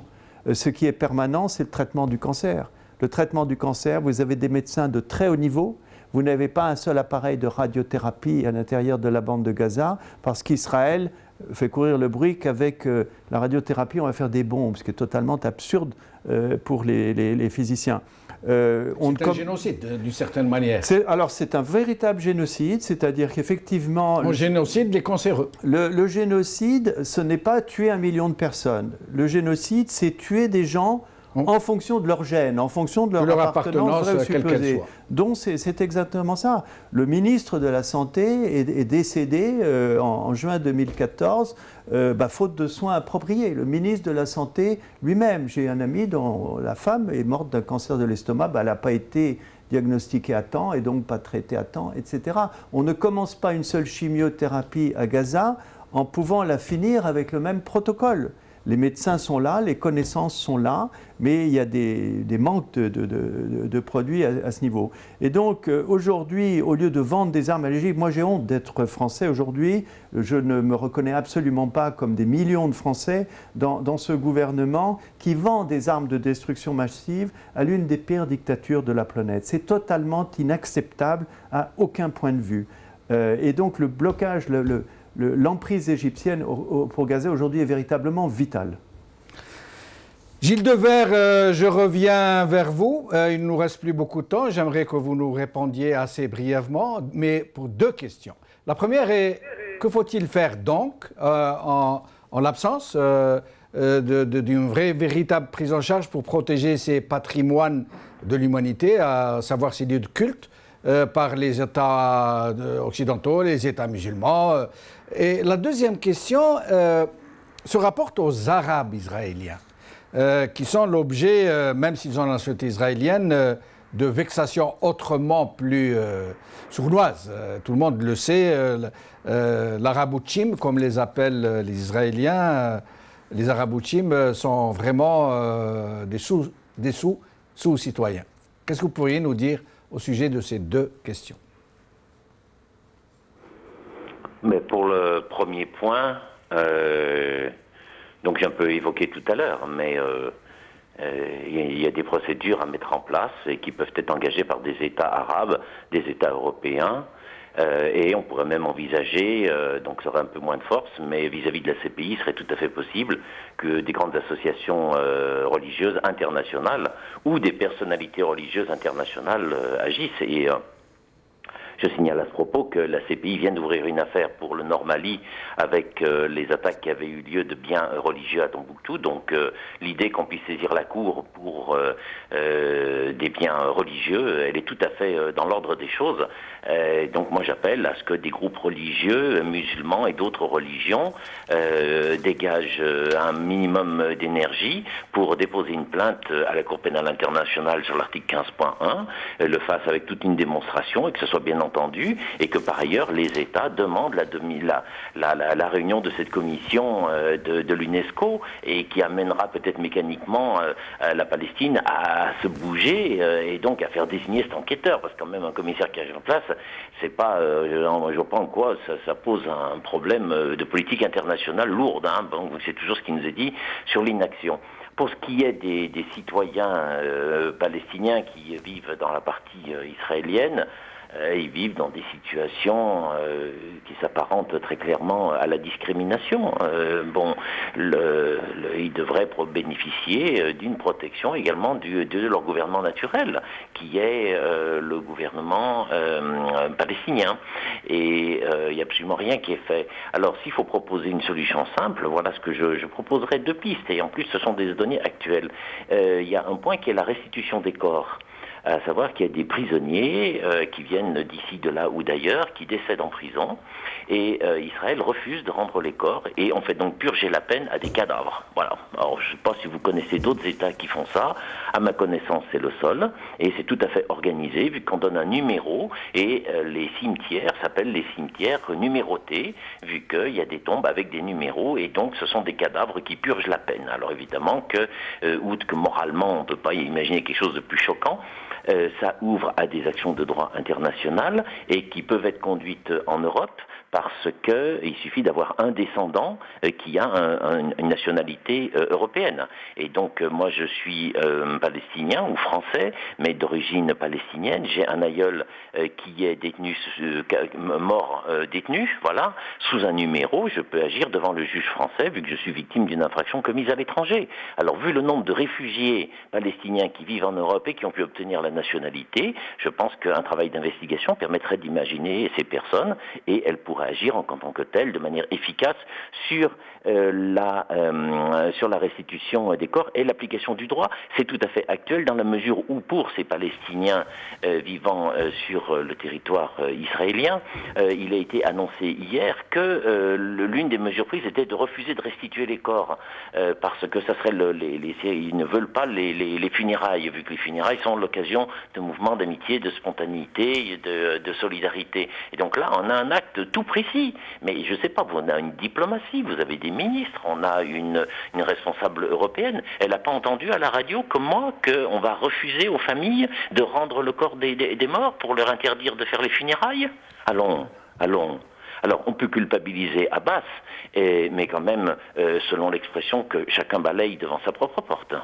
Ce qui est permanent, c'est le traitement du cancer. Le traitement du cancer, vous avez des médecins de très haut niveau. Vous n'avez pas un seul appareil de radiothérapie à l'intérieur de la bande de Gaza parce qu'Israël fait courir le bruit qu'avec la radiothérapie, on va faire des bombes, ce qui est totalement absurde pour les physiciens. C'est un génocide, d'une certaine manière. Alors, c'est un véritable génocide, c'est-à-dire qu'effectivement... Le génocide des cancéreux. Le génocide, ce n'est pas tuer 1 million de personnes. Le génocide, c'est tuer des gens en fonction de leur gène, en fonction de leur appartenance quelle qu'elle soit. Donc c'est exactement ça. Le ministre de la Santé est décédé en juin 2014, faute de soins appropriés. Le ministre de la Santé lui-même, j'ai un ami dont la femme est morte d'un cancer de l'estomac, elle n'a pas été diagnostiquée à temps et donc pas traitée à temps, etc. On ne commence pas une seule chimiothérapie à Gaza en pouvant la finir avec le même protocole. Les médecins sont là, les connaissances sont là, mais il y a des manques de produits à ce niveau. Et donc aujourd'hui, au lieu de vendre des armes à l'Égypte, moi j'ai honte d'être français aujourd'hui, je ne me reconnais absolument pas comme des millions de Français dans ce gouvernement qui vend des armes de destruction massive à l'une des pires dictatures de la planète. C'est totalement inacceptable à aucun point de vue. Et donc le blocage, l'emprise égyptienne pour Gaza aujourd'hui est véritablement vitale. Gilles Devers, je reviens vers vous. Il ne nous reste plus beaucoup de temps. J'aimerais que vous nous répondiez assez brièvement, mais pour 2 questions. La première est, que faut-il faire donc en l'absence d'une véritable prise en charge pour protéger ces patrimoines de l'humanité, à savoir ces lieux de culte, par les États occidentaux, les États musulmans. Et la deuxième question se rapporte aux Arabes israéliens, qui sont l'objet, même s'ils ont la nationalité israélienne, de vexations autrement plus sournoises. Tout le monde le sait, l'Arabouchim, comme les appellent les Israéliens, les Arabouchim sont vraiment des sous-citoyens. Qu'est-ce que vous pourriez nous dire au sujet de ces 2 questions? Mais pour le premier point, donc j'ai un peu évoqué tout à l'heure, mais il y a des procédures à mettre en place et qui peuvent être engagées par des États arabes, des États européens, Et on pourrait même envisager, donc ça aurait un peu moins de force, mais vis-à-vis de la CPI, il serait tout à fait possible que des grandes associations religieuses internationales ou des personnalités religieuses internationales agissent. Et je signale à ce propos que la CPI vient d'ouvrir une affaire pour le Nord Mali avec les attaques qui avaient eu lieu de biens religieux à Tombouctou. Donc l'idée qu'on puisse saisir la Cour pour des biens religieux, elle est tout à fait dans l'ordre des choses. Donc moi j'appelle à ce que des groupes religieux, musulmans et d'autres religions dégagent un minimum d'énergie pour déposer une plainte à la Cour pénale internationale sur l'article 15.1, le fassent avec toute une démonstration et que ce soit bien entendu, et que par ailleurs les États demandent la réunion de cette commission de l'UNESCO, et qui amènera peut-être mécaniquement la Palestine à se bouger et donc à faire désigner cet enquêteur, parce que quand même un commissaire qui arrive en place, c'est pas, je vois pas en quoi ça pose un problème de politique internationale lourde, hein. Bon, c'est toujours ce qui nous est dit sur l'inaction. Pour ce qui est des citoyens palestiniens qui vivent dans la partie israélienne, ils vivent dans des situations qui s'apparentent très clairement à la discrimination. Ils devraient bénéficier d'une protection également de leur gouvernement naturel, qui est le gouvernement palestinien. Et il n'y a absolument rien qui est fait. Alors s'il faut proposer une solution simple, voilà ce que je proposerais, 2 pistes. Et en plus, ce sont des données actuelles. Il y a un point qui est la restitution des corps. À savoir qu'il y a des prisonniers qui viennent d'ici, de là ou d'ailleurs, qui décèdent en prison, et Israël refuse de rendre les corps, et on fait donc purger la peine à des cadavres. Voilà. Alors je ne sais pas si vous connaissez d'autres États qui font ça. À ma connaissance, c'est le seul, et c'est tout à fait organisé, vu qu'on donne un numéro, et les cimetières s'appellent les cimetières numérotés, vu qu'il y a des tombes avec des numéros, et donc ce sont des cadavres qui purgent la peine. Alors évidemment outre que moralement on ne peut pas imaginer quelque chose de plus choquant, ça ouvre à des actions de droit international et qui peuvent être conduites en Europe, parce qu'il suffit d'avoir un descendant qui a une nationalité européenne. Et donc moi je suis palestinien ou français, mais d'origine palestinienne. J'ai un aïeul qui est détenu, mort détenu, voilà, sous un numéro. Je peux agir devant le juge français vu que je suis victime d'une infraction commise à l'étranger. Alors vu le nombre de réfugiés palestiniens qui vivent en Europe et qui ont pu obtenir la nationalité, je pense qu'un travail d'investigation permettrait d'imaginer ces personnes, et elles pourraient agir en tant que telles de manière efficace sur la restitution des corps et l'application du droit. C'est tout à fait actuel dans la mesure où pour ces Palestiniens vivant sur le territoire israélien, il a été annoncé hier que l'une des mesures prises était de refuser de restituer les corps parce que ça serait ils ne veulent pas les funérailles, vu que les funérailles sont l'occasion de mouvements d'amitié, de spontanéité, de solidarité. Et donc là, on a un acte tout précis. Mais je ne sais pas, on a une diplomatie, vous avez des ministres, on a une responsable européenne. Elle n'a pas entendu à la radio comment on va refuser aux familles de rendre le corps des morts pour leur interdire de faire les funérailles. Allons. Alors, on peut culpabiliser Abbas, mais quand même, selon l'expression que chacun balaye devant sa propre porte.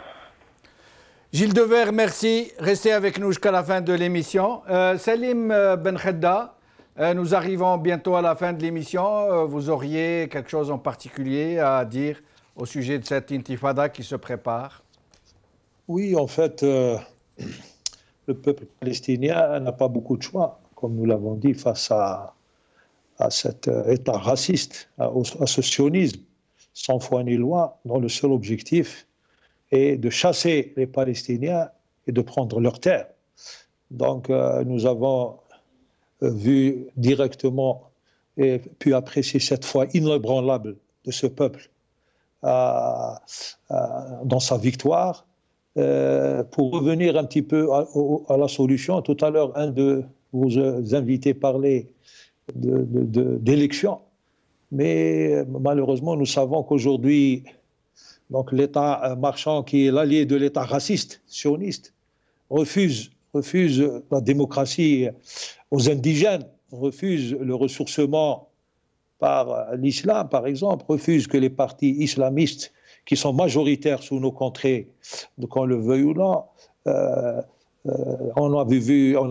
Gilles Devers, merci. Restez avec nous jusqu'à la fin de l'émission. Salim Benkhedda, nous arrivons bientôt à la fin de l'émission. Vous auriez quelque chose en particulier à dire au sujet de cette intifada qui se prépare? Oui, en fait, le peuple palestinien n'a pas beaucoup de choix, comme nous l'avons dit, face à cet État raciste, à ce sionisme sans foi ni loi, dont le seul objectif est de chasser les Palestiniens et de prendre leurs terres. Donc nous avons vu directement et pu apprécier cette foi inébranlable de ce peuple dans sa victoire. Pour revenir un petit peu à la solution, tout à l'heure, un de vos invités parlait d'élections, mais malheureusement, nous savons qu'aujourd'hui, donc l'État marchand, qui est l'allié de l'État raciste, sioniste, refuse la démocratie aux indigènes, refuse le ressourcement par l'islam, par exemple, refuse que les partis islamistes qui sont majoritaires sous nos contrées, qu'on le veuille ou non, on a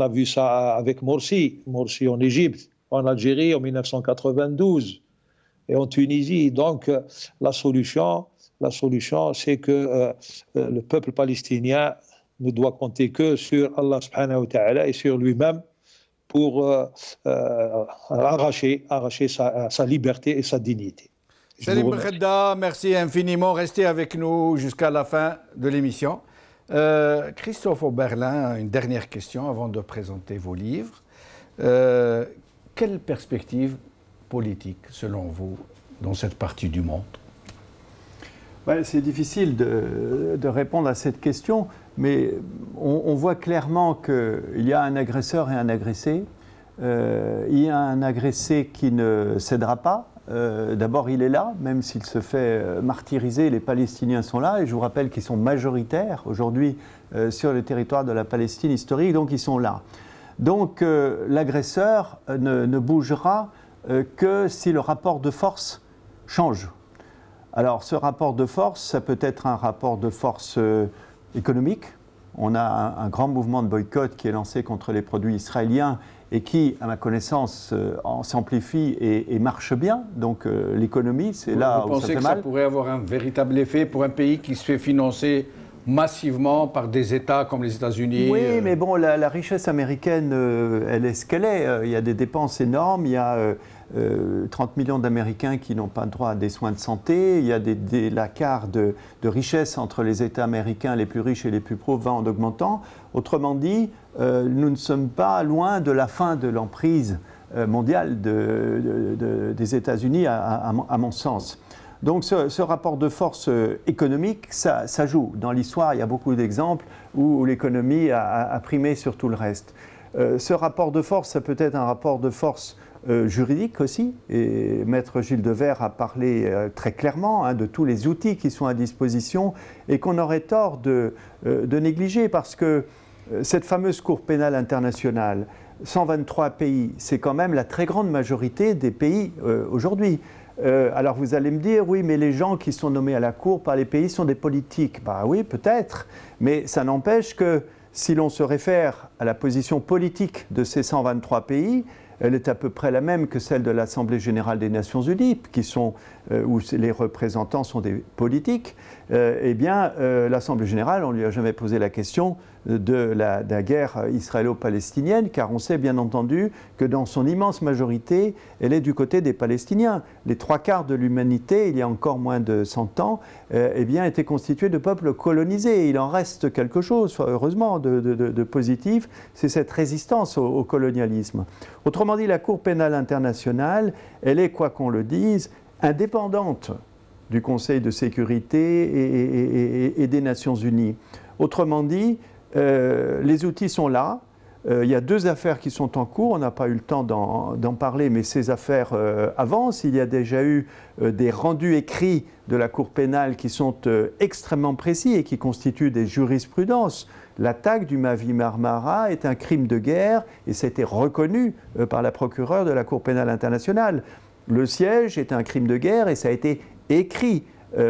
vu ça avec Morsi en Égypte, en Algérie en 1992 et en Tunisie. Donc la solution, c'est que le peuple palestinien ne doit compter que sur Allah subhanahu wa ta'ala et sur lui-même pour arracher sa liberté et sa dignité. Salim Bredda, merci infiniment. Restez avec nous jusqu'à la fin de l'émission. Christophe Oberlin, une dernière question avant de présenter vos livres. Quelle perspective politique, selon vous, dans cette partie du monde? C'est difficile de répondre à cette question, mais on voit clairement qu'il y a un agresseur et un agressé. Il y a un agressé qui ne cédera pas. D'abord, il est là, même s'il se fait martyriser, les Palestiniens sont là, et je vous rappelle qu'ils sont majoritaires aujourd'hui sur le territoire de la Palestine historique, donc ils sont là. Donc l'agresseur ne bougera que si le rapport de force change. Alors ce rapport de force, ça peut être un rapport de force économique. On a un grand mouvement de boycott qui est lancé contre les produits israéliens et qui, à ma connaissance, s'amplifie et marche bien. Donc l'économie, c'est là où ça fait mal. Vous pensez que ça pourrait avoir un véritable effet pour un pays qui se fait financer massivement par des États comme les États-Unis? Oui, mais bon, la richesse américaine, elle est ce qu'elle est. Il y a des dépenses énormes, il y a 30 millions d'Américains qui n'ont pas droit à des soins de santé, il y a l'écart de richesse entre les États américains les plus riches et les plus pauvres va en augmentant. Autrement dit, nous ne sommes pas loin de la fin de l'emprise mondiale des États-Unis, à mon sens. Donc ce rapport de force économique, ça joue. Dans l'histoire, il y a beaucoup d'exemples où l'économie a primé sur tout le reste. Ce rapport de force, ça peut être un rapport de force juridique aussi, et Maître Gilles Devers a parlé très clairement de tous les outils qui sont à disposition et qu'on aurait tort de négliger, parce que cette fameuse Cour pénale internationale, 123 pays, c'est quand même la très grande majorité des pays aujourd'hui. Alors vous allez me dire, oui, mais les gens qui sont nommés à la Cour par les pays sont des politiques. Bah oui, peut-être, mais ça n'empêche que si l'on se réfère à la position politique de ces 123 pays, elle est à peu près la même que celle de l'Assemblée générale des Nations unies, où les représentants sont des politiques. Eh bien, l'Assemblée générale, on ne lui a jamais posé la question de la guerre israélo-palestinienne, car on sait bien entendu que dans son immense majorité, elle est du côté des Palestiniens. Les 3/4 de l'humanité, il y a encore moins de 100 ans, eh bien, étaient constitués de peuples colonisés. Il en reste quelque chose, heureusement, de positif, c'est cette résistance au colonialisme. Autrement dit, la Cour pénale internationale, elle est, quoi qu'on le dise, indépendante du Conseil de sécurité et des Nations unies. Autrement dit, les outils sont là. Il y a 2 affaires qui sont en cours. On n'a pas eu le temps d'en parler, mais ces affaires avancent. Il y a déjà eu des rendus écrits de la Cour pénale qui sont extrêmement précis et qui constituent des jurisprudences. L'attaque du Mavi Marmara est un crime de guerre et ça a été reconnu par la procureure de la Cour pénale internationale. Le siège est un crime de guerre et ça a été écrit.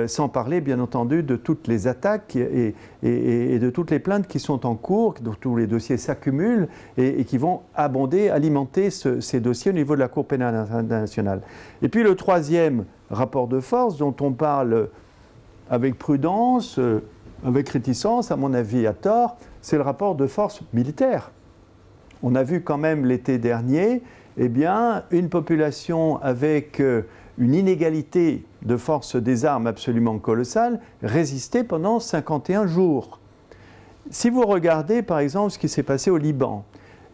Sans parler bien entendu de toutes les attaques et de toutes les plaintes qui sont en cours, dont tous les dossiers s'accumulent et qui vont alimenter ces dossiers au niveau de la Cour pénale internationale. Et puis le 3e rapport de force dont on parle avec prudence, avec réticence, à mon avis à tort, c'est le rapport de force militaire. On a vu quand même l'été dernier, eh bien, une population avec une inégalité de force des armes absolument colossale, résister pendant 51 jours. Si vous regardez par exemple ce qui s'est passé au Liban,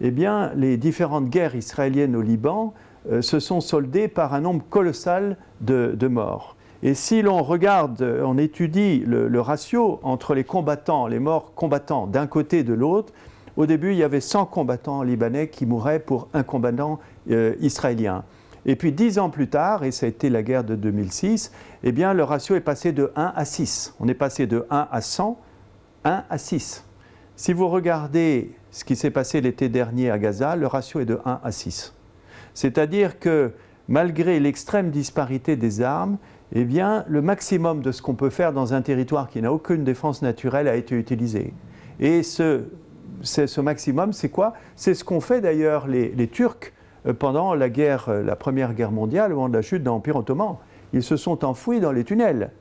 eh bien les différentes guerres israéliennes au Liban se sont soldées par un nombre colossal de morts. Et si l'on regarde, on étudie le ratio entre les combattants, les morts combattants d'un côté et de l'autre, au début il y avait 100 combattants libanais qui mouraient pour un combattant israélien. Et puis 10 ans plus tard, et ça a été la guerre de 2006, eh bien le ratio est passé de 1 à 6. On est passé de 1 à 100, 1 à 6. Si vous regardez ce qui s'est passé l'été dernier à Gaza, le ratio est de 1 à 6. C'est-à-dire que malgré l'extrême disparité des armes, eh bien le maximum de ce qu'on peut faire dans un territoire qui n'a aucune défense naturelle a été utilisé. Et ce maximum, c'est quoi? C'est ce qu'ont fait d'ailleurs les Turcs pendant la Première Guerre mondiale, au moment de la chute de l'Empire ottoman. Ils se sont enfouis dans les tunnels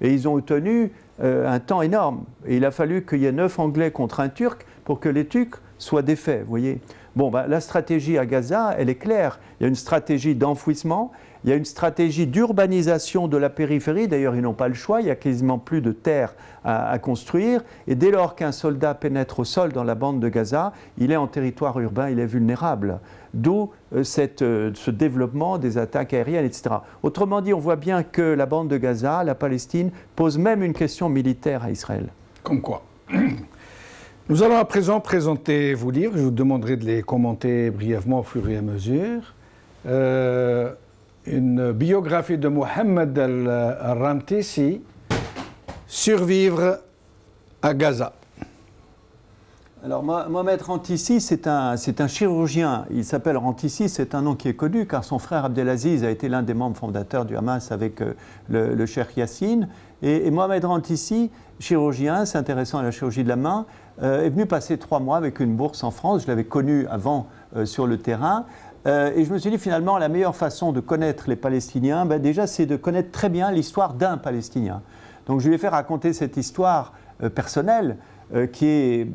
et ils ont tenu un temps énorme. Et il a fallu qu'il y ait 9 Anglais contre un Turc pour que les Turcs soient défaits, vous voyez. Bon, la stratégie à Gaza, elle est claire. Il y a une stratégie d'enfouissement, il y a une stratégie d'urbanisation de la périphérie. D'ailleurs, ils n'ont pas le choix, il n'y a quasiment plus de terre à construire. Et dès lors qu'un soldat pénètre au sol dans la bande de Gaza, il est en territoire urbain, il est vulnérable. D'où ce développement des attaques aériennes, etc. Autrement dit, on voit bien que la bande de Gaza, la Palestine, pose même une question militaire à Israël. Comme quoi. Nous allons à présent présenter vos livres. Je vous demanderai de les commenter brièvement au fur et à mesure. Une biographie de Mohamed al-Rantisi, Survivre à Gaza. Alors, Mohamed Rantisi, c'est un chirurgien. Il s'appelle Rantisi, c'est un nom qui est connu car son frère Abdelaziz a été l'un des membres fondateurs du Hamas avec le cheikh Yassine. Et Mohamed Rantisi, chirurgien, s'intéressant à la chirurgie de la main, est venu passer 3 mois avec une bourse en France. Je l'avais connu avant sur le terrain. Et je me suis dit finalement, la meilleure façon de connaître les Palestiniens, déjà, c'est de connaître très bien l'histoire d'un Palestinien. Donc je lui ai fait raconter cette histoire personnelle qui est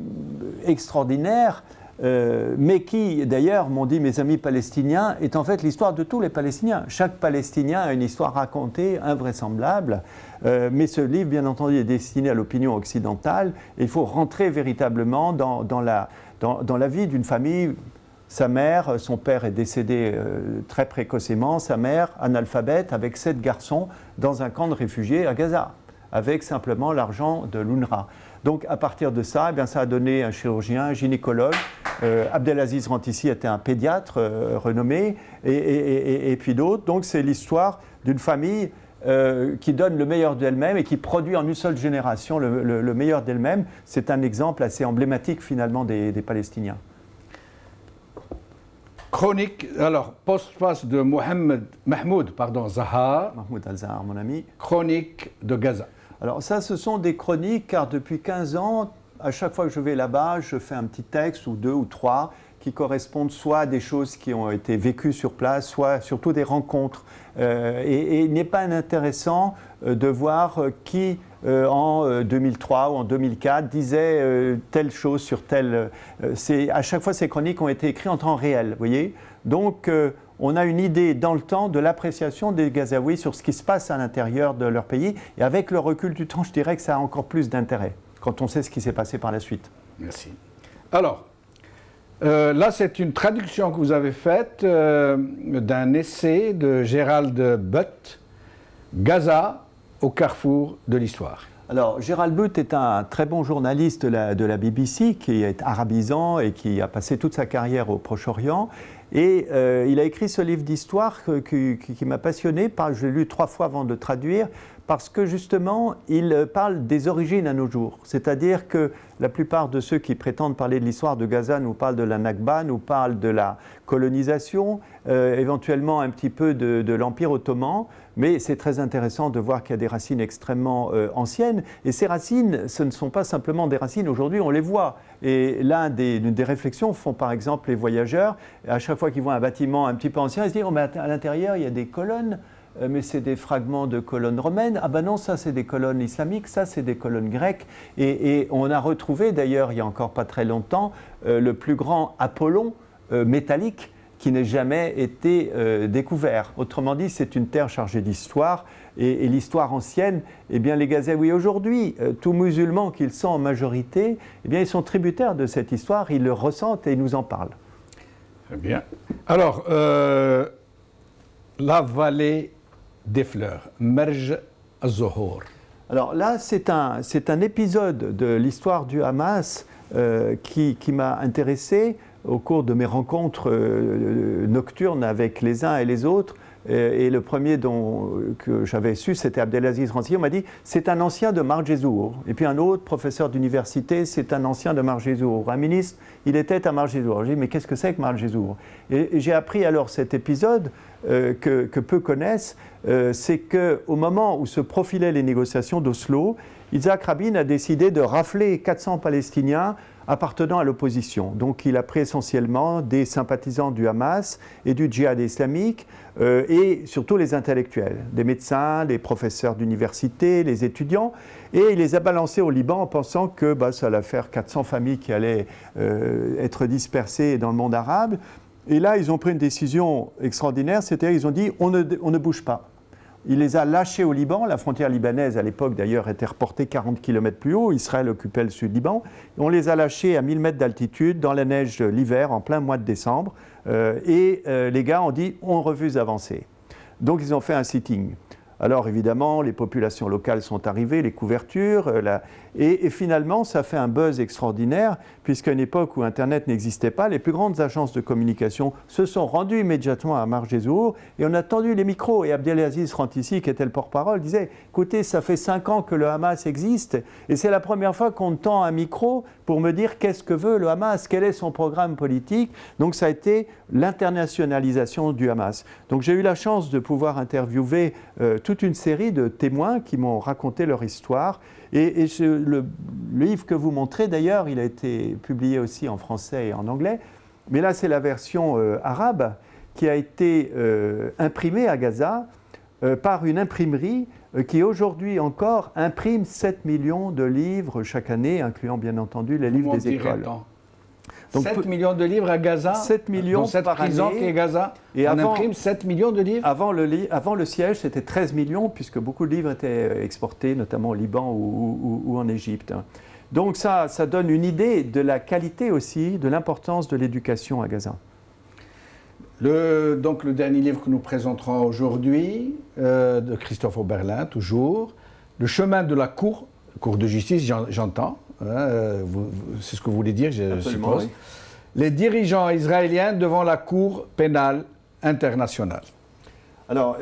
extraordinaire, mais qui, d'ailleurs, m'ont dit mes amis palestiniens, est en fait l'histoire de tous les Palestiniens. Chaque Palestinien a une histoire racontée, invraisemblable, mais ce livre, bien entendu, est destiné à l'opinion occidentale. Et il faut rentrer véritablement dans la vie d'une famille. Sa mère, son père est décédé très précocement, sa mère, analphabète, avec 7 garçons, dans un camp de réfugiés à Gaza, avec simplement l'argent de l'UNRWA. Donc à partir de ça, ça a donné un chirurgien, un gynécologue. Abdelaziz Rantisi était un pédiatre renommé, et puis d'autres. Donc c'est l'histoire d'une famille qui donne le meilleur d'elle-même et qui produit en une seule génération le meilleur d'elle-même. C'est un exemple assez emblématique finalement des Palestiniens. Chronique, alors, postface de Mahmoud Zahar. Mahmoud al-Zahar, mon ami. Chronique de Gaza. Alors ça, ce sont des chroniques, car depuis 15 ans, à chaque fois que je vais là-bas, je fais un petit texte, ou 2 ou 3, qui correspondent soit à des choses qui ont été vécues sur place, soit surtout des rencontres. Et il n'est pas inintéressant de voir qui, en 2003 ou en 2004, disait telle chose sur telle... à chaque fois, ces chroniques ont été écrites en temps réel, vous voyez. Donc, on a une idée dans le temps de l'appréciation des Gazaouis sur ce qui se passe à l'intérieur de leur pays. Et avec le recul du temps, je dirais que ça a encore plus d'intérêt quand on sait ce qui s'est passé par la suite. Merci. Alors, là, c'est une traduction que vous avez faite d'un essai de Gérald Butt, Gaza au carrefour de l'histoire. Alors, Gérald Butt est un très bon journaliste de la BBC qui est arabisant et qui a passé toute sa carrière au Proche-Orient. Et il a écrit ce livre d'histoire qui m'a passionné. Je l'ai lu 3 fois avant de le traduire, parce que justement, il parle des origines à nos jours. C'est-à-dire que la plupart de ceux qui prétendent parler de l'histoire de Gaza nous parlent de la Nakba, nous parlent de la colonisation, éventuellement un petit peu de l'Empire ottoman, mais c'est très intéressant de voir qu'il y a des racines extrêmement anciennes. Et ces racines, ce ne sont pas simplement des racines, aujourd'hui on les voit. Et l'une des réflexions font par exemple les voyageurs, à chaque fois qu'ils voient un bâtiment un petit peu ancien, ils se disent oh, mais à l'intérieur il y a des colonnes. Mais c'est des fragments de colonnes romaines. Ah ben non, ça c'est des colonnes islamiques, ça c'est des colonnes grecques. Et on a retrouvé d'ailleurs, il n'y a encore pas très longtemps, le plus grand Apollon métallique qui n'ait jamais été découvert. Autrement dit, c'est une terre chargée d'histoire. Et l'histoire ancienne, eh bien les Gazaouis aujourd'hui, tous musulmans qu'ils sont en majorité, eh bien ils sont tributaires de cette histoire, ils le ressentent et ils nous en parlent. Très bien. Alors, la vallée des fleurs, Marj al-Zohor. Alors là, c'est un épisode de l'histoire du Hamas qui m'a intéressé au cours de mes rencontres nocturnes avec les uns et les autres. Et le premier que j'avais su, c'était Abdelaziz Rantisi. On m'a dit, c'est un ancien de Marjezour. Et puis un autre professeur d'université, c'est un ancien de Marjezour. Un ministre, il était à Marjezour. J'ai dit, mais qu'est-ce que c'est que Marjezour? Et j'ai appris alors cet épisode que peu connaissent, c'est qu'au moment où se profilaient les négociations d'Oslo, Yitzhak Rabin a décidé de rafler 400 Palestiniens appartenant à l'opposition. Donc il a pris essentiellement des sympathisants du Hamas et du djihad islamique et surtout les intellectuels, des médecins, des professeurs d'université, les étudiants, et il les a balancés au Liban en pensant que ça allait faire 400 familles qui allaient être dispersées dans le monde arabe. Et là, ils ont pris une décision extraordinaire, c'est-à-dire ils ont dit on ne bouge pas. Il les a lâchés au Liban. La frontière libanaise, à l'époque, d'ailleurs, était reportée 40 km plus haut. Israël occupait le sud-Liban. On les a lâchés à 1000 mètres d'altitude, dans la neige l'hiver, en plein mois de décembre. Les gars ont dit, on refuse d'avancer. Donc, ils ont fait un sitting. Alors, évidemment, les populations locales sont arrivées, les couvertures, et finalement, ça fait un buzz extraordinaire, puisqu'à une époque où Internet n'existait pas, les plus grandes agences de communication se sont rendues immédiatement à Marjezour, et on a tendu les micros, et Abdelaziz Rantisi, qui était le porte-parole, disait « Écoutez, ça fait 5 ans que le Hamas existe, et c'est la première fois qu'on me tend un micro pour me dire qu'est-ce que veut le Hamas, quel est son programme politique ». Donc ça a été l'internationalisation du Hamas. Donc j'ai eu la chance de pouvoir interviewer toute une série de témoins qui m'ont raconté leur histoire. Et le livre que vous montrez, d'ailleurs, il a été publié aussi en français et en anglais, mais là c'est la version arabe qui a été imprimée à Gaza par une imprimerie qui aujourd'hui encore imprime 7 millions de livres chaque année, incluant bien entendu les livres des écoles. Donc, 7 millions de livres à Gaza, 7 millions dans cette par prison année, qui est Gaza, et on imprime 7 millions de livres. Avant le siège, c'était 13 millions, puisque beaucoup de livres étaient exportés, notamment au Liban ou en Égypte. Donc ça donne une idée de la qualité aussi, de l'importance de l'éducation à Gaza. Donc le dernier livre que nous présenterons aujourd'hui, de Christophe Oberlin, toujours, Le chemin de la cour de justice, j'entends. C'est ce que vous voulez dire, je suppose. Oui. Les dirigeants israéliens devant la Cour pénale internationale. Alors,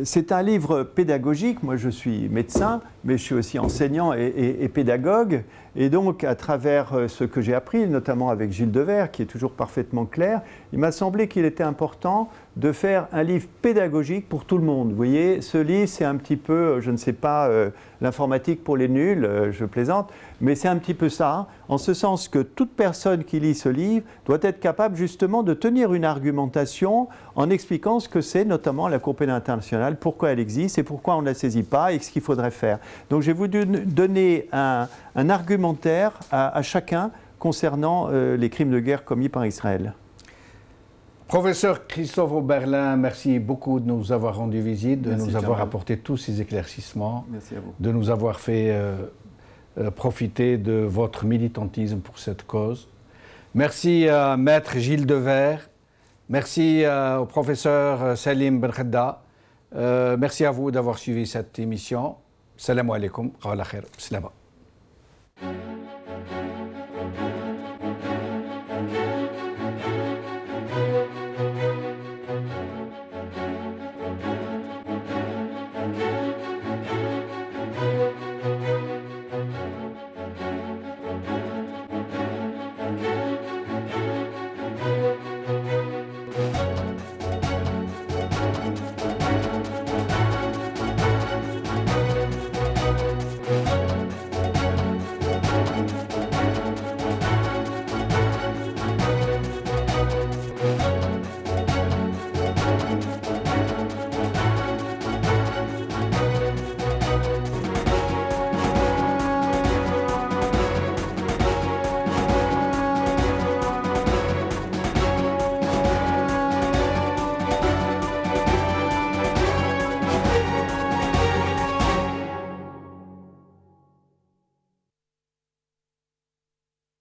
c'est un livre pédagogique. Moi, je suis médecin, mais je suis aussi enseignant et pédagogue. Et donc, à travers ce que j'ai appris, notamment avec Gilles Devers, qui est toujours parfaitement clair, il m'a semblé qu'il était important de faire un livre pédagogique pour tout le monde. Vous voyez, ce livre, c'est un petit peu, je ne sais pas, l'informatique pour les nuls, je plaisante, mais c'est un petit peu ça, en ce sens que toute personne qui lit ce livre doit être capable justement de tenir une argumentation en expliquant ce que c'est, notamment la Cour pénale internationale, pourquoi elle existe et pourquoi on ne la saisit pas et ce qu'il faudrait faire. Donc j'ai voulu donner un argumentaire à chacun concernant les crimes de guerre commis par Israël. Professeur Christophe Oberlin, merci beaucoup de nous avoir rendu visite, de nous avoir apporté tous ces éclaircissements, merci à vous. De nous avoir fait profiter de votre militantisme pour cette cause. Merci à Maître Gilles Devers, merci au professeur Salim Benkhedda, merci à vous d'avoir suivi cette émission. Salam alaikum, wa khair, salama.